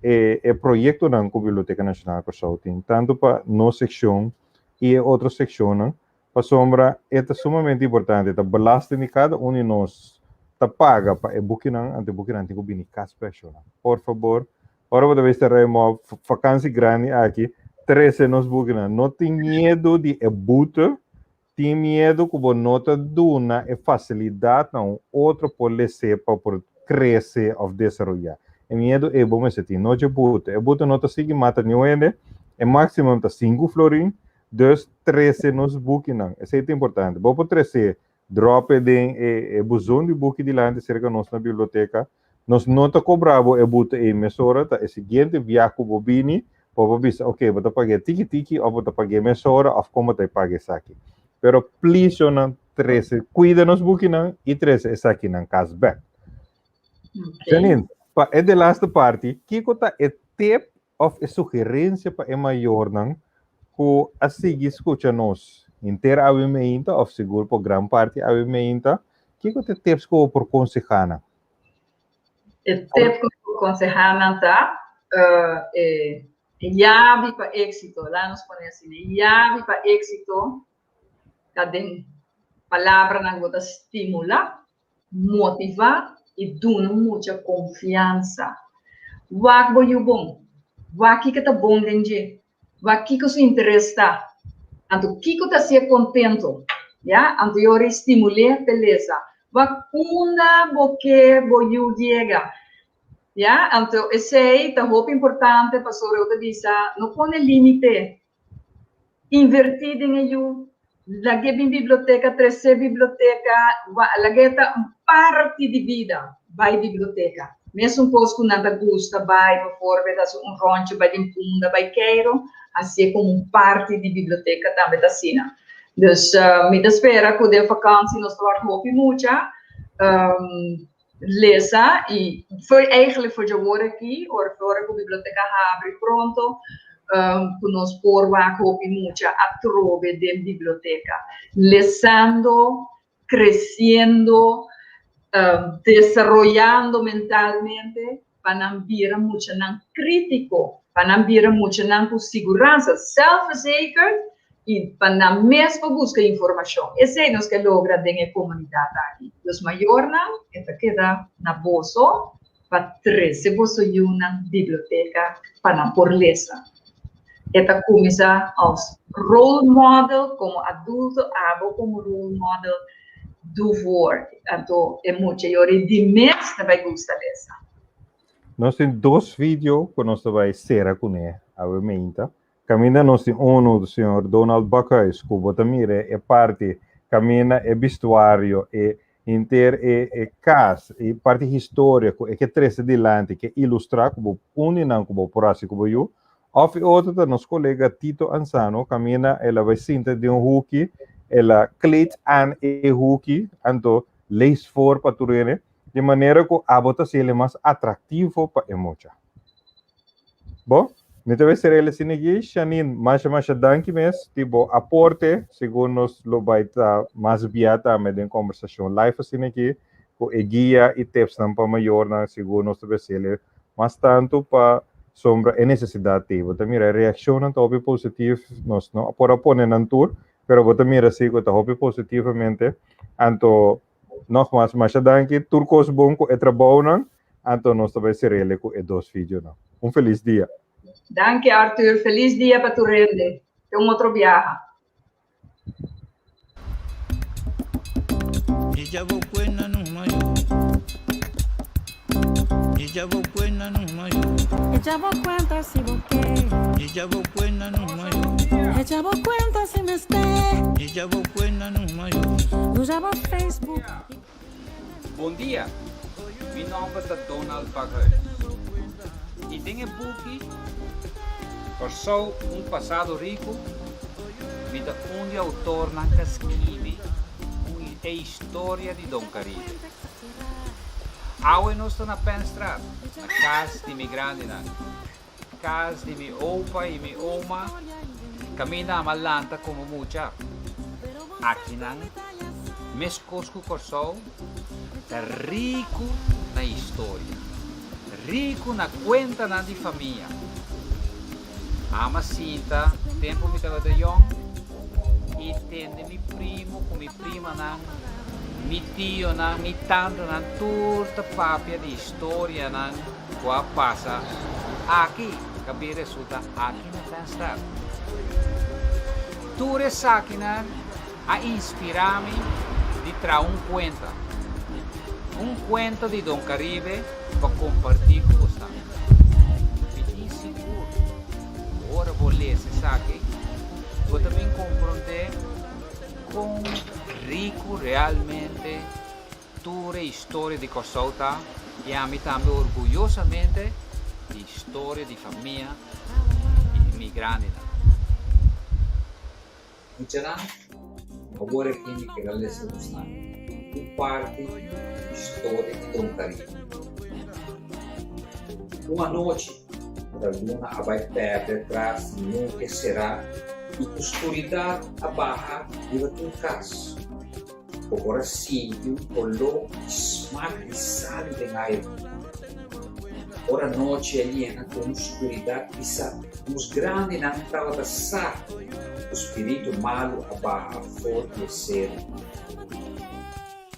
o projeto não com a Biblioteca Nacional que só tem, tanto para nossa secção e outra secção não. Para sombra, é sumamente importante. A belasting de cada um de nós está paga para o booking, ante booking tem que vir cash pessoal. Por favor, agora vou ver uma vacância grande aqui. 13 nos booking. Não tem medo de buta, tem medo que você nota duna e facilidade não outro pode ser para crescer ou desenvolver. e miedo e bom se ti noche bote e bote nota sigi mata niuende e maximum ta 5 florin dus 13 nos book não isso é importante bom por 13 drop den e buzon de book de lá cerca nossa biblioteca nós não ta cobravo e bote e mesora ta e seguinte viaco bobini pode bisa ok vou pagar tiki ou vou pagar mesora ou como te pague aqui pero please eu não 13 cuida nos book não e 13 essa aqui não cashback Janine, é de laatste parte, kiko ta e tip of e sugerência para e maior não, que a seguir escuta nós, inteira a meinta, of seguro por gran parte a meinta, kiko te tips ko por consejana? E tip que eu aconselhar tá, chave para êxito, lá nos põe assim, chave para êxito, cadê palavra na gota estimula, motivar e duna muita confiança. Wak bo you bom, wak que tá bom dentro, wak que seu interesse tá, anto que tá se contento, já, anto eu estimule beleza, wak una boque bo you diega, já, anto esse tá muito importante para sobre outra visa, não põe limite, invertir em you. Lagi in biblioteca, 13 biblioteca, lagi parte di vida, vai biblioteca. Mesmo posto que nada gusta, vai, por favor, um roncho, vai em punda, vai queiro, assim como parte di biblioteca também da Sina. Dus, me espera que de vakantie nós trabalhamos muito, lesa, e foi eigenlijk voor je woorden aqui, or voor a biblioteca abre pronto, que nós porvamos muito a trove de biblioteca, lesando, crescendo, desarrollando mentalmente, para não vir muito não crítico, para não vir muito não com segurança, self-verzekerd, e para não mesmo buscar informação. Esse é o que logra a comunidade aqui. Os maiores não, queda na bolsa, para 13 bolsa e uma biblioteca para não por lesa. Esta começa als role model, como adulto, abo como role model do voor. Então, é muito, eu redimento também gosta dessa. Nós temos 2 vídeos que nós vamos ser com ele, a meinta. Caminha nós temos do senhor Donald Buckhuis, que bota mire, é parte, caminha é vestuário, é inter é casa, é parte histórica, é que traz adiante, que ilustra, como uninam, como por assim, como eu. Of outra, nosso colega Tito Ansano, caminha, ela vai sentar de hoekje, ela kleedt aan hoekje, então, lees voor para tu de maneira que a bota seja mais atrativo para emoja. Bom, me deve ser ele assim aqui, Janine, mais danke mes, tipo, aporte, segundo nos lo vai estar mais viata, me den conversação live assim aqui, com guia e tips para maior, segundo nos deve ser mais tanto para sombra e necessidade de você mira reação não top positivo nós não por poner na tour pero você mira se que top positivamente anto nogmaals mas danke turcos bom com o trabalho não anto nós também ser ele com dois vídeos não feliz dia Danke Arthur, feliz dia para tu rende tem outro viaje E já vou cuena no maio. E já vou cuenta se boquei. E já vou cuena no maio. E já vou cuenta se me esté. E já vou cuena no maio. Eu já vou Facebook. Bom dia, meu nome é Donald Buckhuis. E tenho book por só passado rico, me dá autor não escreve a história de Dom Caribe. Aue nós estamos na Penstraat, na casa de imigrante, na casa de meu opa e minha oma, caminha a Malanta como mucha. Aqui não, mes cosco corsol, é rico na história, rico na conta na de família. Ama cinta, tempo me estava de young, e tende mi primo com mi prima não. Mi tio nan, mi tanto nan, tutta papia di storia nan, qua passa aqui, capire resulta aqui na Penstraat. Ture saki nan, a inspirami di tra un cuenta. un cuento de Don Caribe para compartir con ustedes. Me seguro, ahora vou ler esse saque, vou também compreender quão rico realmente toda a história de Kosouta e a mim também orgulhosamente a história de família imigrante. Mucharam, agora aqui me quero ler essa parte da história de Don Caribe. Uma noite, a luna vai perto atrás de nunca será e a escuridão abaixo de tua casa. Agora sinto o olor esmagnizado de água. Ora noite aliena com escuridão pisada. Os grandes não estavam a sair. O espírito malo abaixo fortalecer.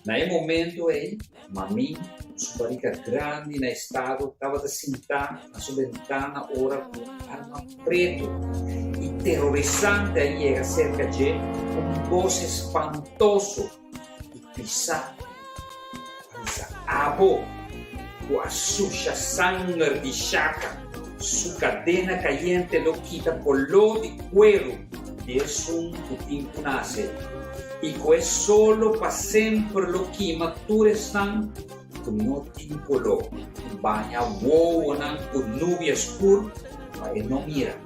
Naquele momento aí, mami, sua barriga grande na estado, estava a sentar na sua ventana ora com arma preta e terrorizante aí era cerca de voz espantoso e pisar abo com a suja sangue de chaca, sua cadena caliente lo quita color de cuero de um que nasce. E que solo para sempre lo que matura estão com no tempo lo banha voam com nuvem escura mas não mira.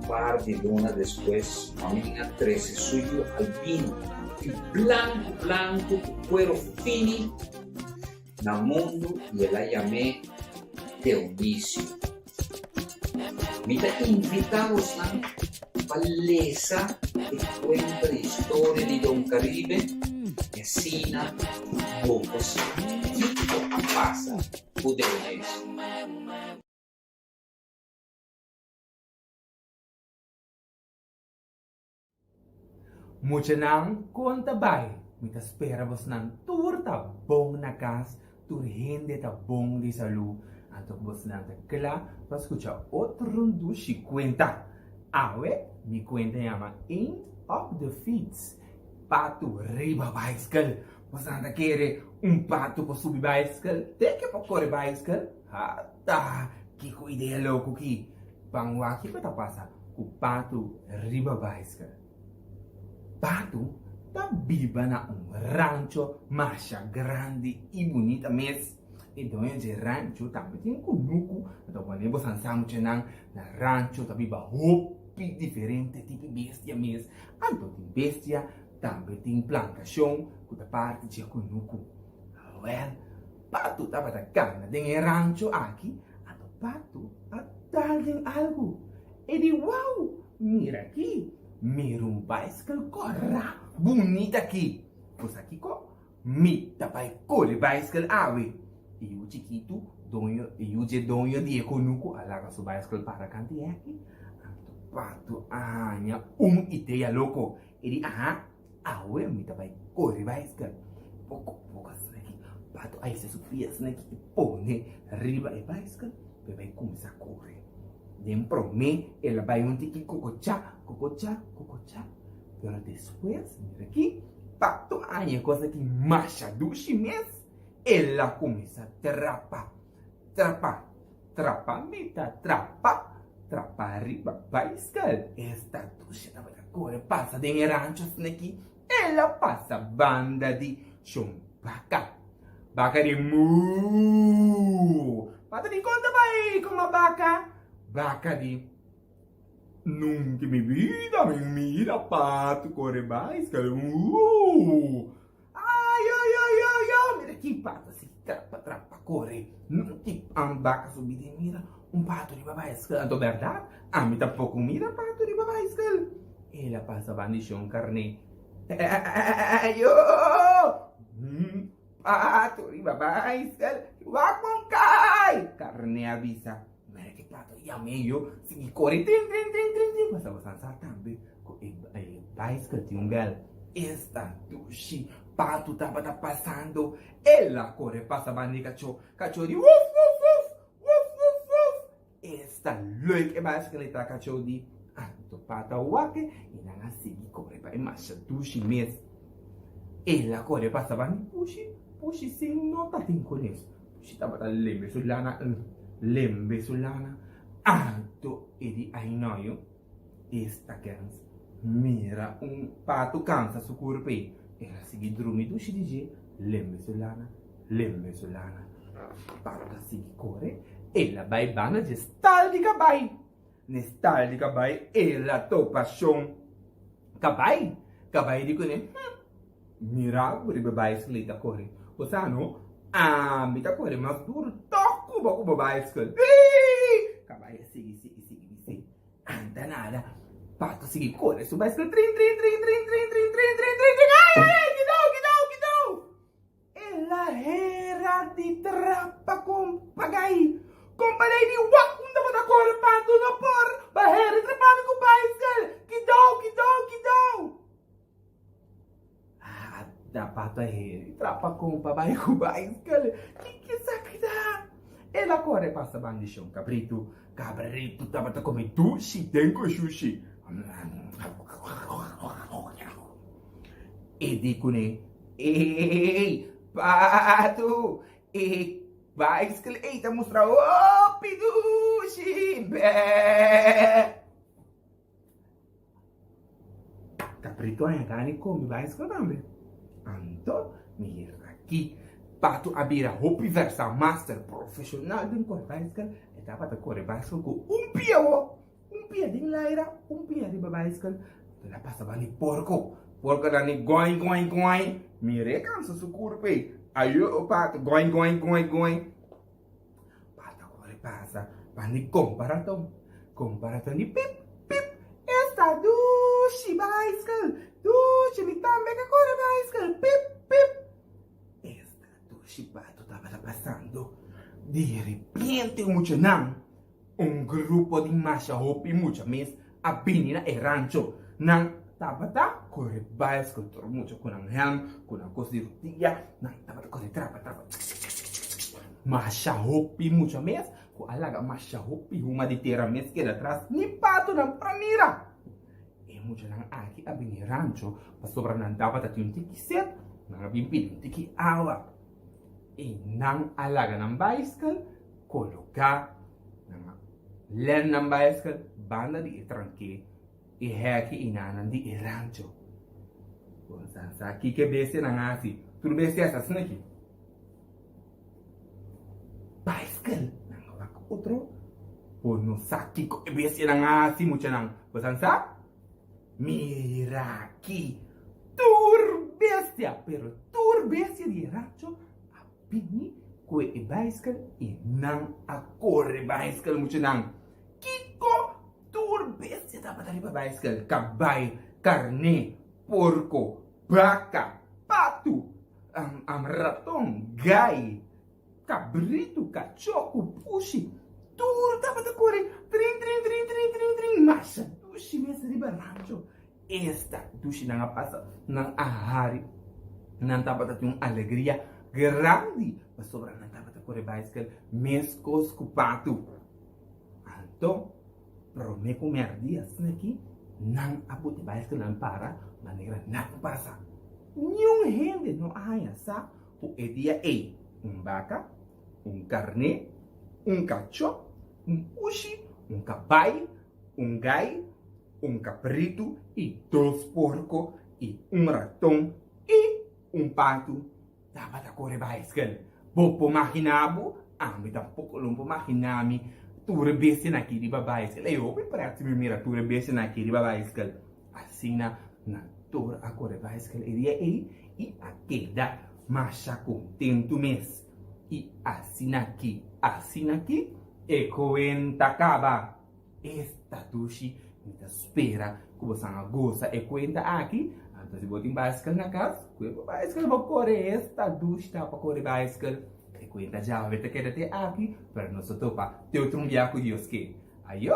Par de luna depois a minha trece suyo albino e branco com cuero fino na mundo e ela chamei Dionísio. Me dá invitados a palesa que cuenta la historia de Don Caribe e assina poucos que passa o Dionísio. Mucha nang conta bay, mita espera vos nang tur ta bong na casa, tur gente ta bong de salud, anto vos nang ta kla para escuchar otro rundu si cuenta. Awe, mi cuenta llama In of the Feet. Pato riba bicycle. Vos nang ta quiere un pato para subir bicycle, te que para correr bicycle? Hata, que idea loco que. Pangwa que ta pasa, ku pato riba bicycle. Pato tá viva na rancho macha grande e bonita mesmo. Então esse rancho também tem cunuco. Então quando nós pensamos na rancho tá viva roupa diferente tipo bestia mesmo. Então tem bestia, também tem plantação, que da parte de cunuco. Well, pato tava da cana tem rancho aqui. Então pato tem algo. Ele uau, mira aqui. Mira un bicycle corra bonita aqui. Pois aqui co mi tapai corre bicycle awe. E o chiquito donho e o je donho de econuco alaga su bicycle para canti aqui. Anto pato anya ideia louco. Ele awe mi tapai corre bicycle. Pouco aqui. Pato aí se sofria aqui e põe riba e bicycle e vai começar a correr. Dentro me, ela vai um tiki cocochá. Pero depois, mira aqui, pato a coisa que macha do chimes, ela começa a trapa, meta, trapa arriba, bicycle. Esta ducha da cor passa de ranchos aqui, ela passa banda de chumbaca. Vaca de mu. Pato de conta vai com uma vaca. Vaca de nunca me vida me mira pato corre bicycle. Ai, mira aqui pato assim, trapa, corre. Nunca vaca subir de mira pato de bicycle. Então verdade, a mim tampouco mira pato de bicycle. Ela passa bandichão carne. Pato de bicycle. Vai com cai. Carne avisa. Mira que pato, ya meio, se corre, trin, mas a você também, bicycle de bel, esta dushi, pato tava passando, ela corre, passa bandiga, cachorro de wuf, esta loik, bicycle tá cachorro de, anto pato wake, e não segui corre, vai marcha dushi mesmo. E la corre passava ni pushi sin nota tin con eso. Pushi tava da lembe sull'ana. Alto e di ainoio. Esta cans mira un pato cansa su curpe. Era sigi drumi dushi di lembe sull'ana. Pato sigi corre. E la bai bana di staldica bai. Nestaldica bai e la to passion. Kabai di kune. Mira, babai slita corre. Osano, mita corre, mas dur toco baku babai skul. Kabai sigi. Anta nada. Pato sigi corre su bai skul. Trin. Gidau. E la hera di trappa con pagai. Compadre di wakunda pada corre pato no por. Bahera trapando com bai skul. Gidau. Da pato aí, trapa com papai com baiscal, que sakida? Ela corre passa bandichão, cabrito tava come sushi, tengo sushi. E dicune, ei, pato, baiscal, eita mostra, pidushi, bé. Cabrito aí, cani come baiscal também. Anto, mira aqui, pato abira hopi versa master profissional din corre bicycle e dapat corre bicycle com pia din laira, pia di bicycle, la passa bani porco dani going, mire cansa su curpe, ayo pato going, pato corre passa, bani comparaton di pip, esta dushi bicycle, mi tambe che corre bicycle, pip. Esta dushi pato tava passando. De repente un gruppo di masha hopi mucha mes abinina e rancho. Nang tabata corre bicycle tor mucho con un helm, con una cosa di rotilla, nang tabata corre trapa. Masha hopi mucha mes, ko alaga masha hopi huma di terra mes que atrás, ni pato nang pramira. Mucha nang aki abini rancho pa sobra nang dapat at yung tiki set nang abimpin tiki awa nang alaga ng bicycle koloka nang len ng bicycle banda di itrangke iheki inanan di rancho kung sa kike besi nang asi tur besi asas naki bicycle nang wak otro puno saki ko besi nang asi mucha nang sa mira aqui, turbestia, pero turbestia di rancho abini kue e bicycle e nang a corre bicycle mucho nang kiko turbestia dapat dari bicycle kabay, carne, porco, vaca, pato, raton, gai, cabrito, cachoco, pushi, tur dapat a corre, trin, massa dushi mesa di rancho. Esta dushi nang passa nang ahari nang dapat at yung alegria grande mas sobra nang dapat a corre bicycle mescos com pato. Anto prome comer dias naki nang abot di bicycle nang para maneira nang passa. Nenhum gente no haya sa o dia um vaca, carne, cacho, pushi, caballo, gai, cabrito e 2 porco e ratão e pato. Dapat a corre bicycle. Bopo makinabo, ami tampouco lumpo makinami. Ture besi naki di bicycle. E eu prati mi mira ture besi naki di bicycle. Assim na tor a corre bicycle e dia e a queda masha contento mes. E assim aqui e coenta acaba. Esta dushi Kita spera que você gosta e conta aqui. Então se botar bicycle na casa, cuida bicycle para correr esta ducha para correr bicycle. E conta já vai ter que ter aqui para nós topa. Teu trumbiaco Deus que. Ayo!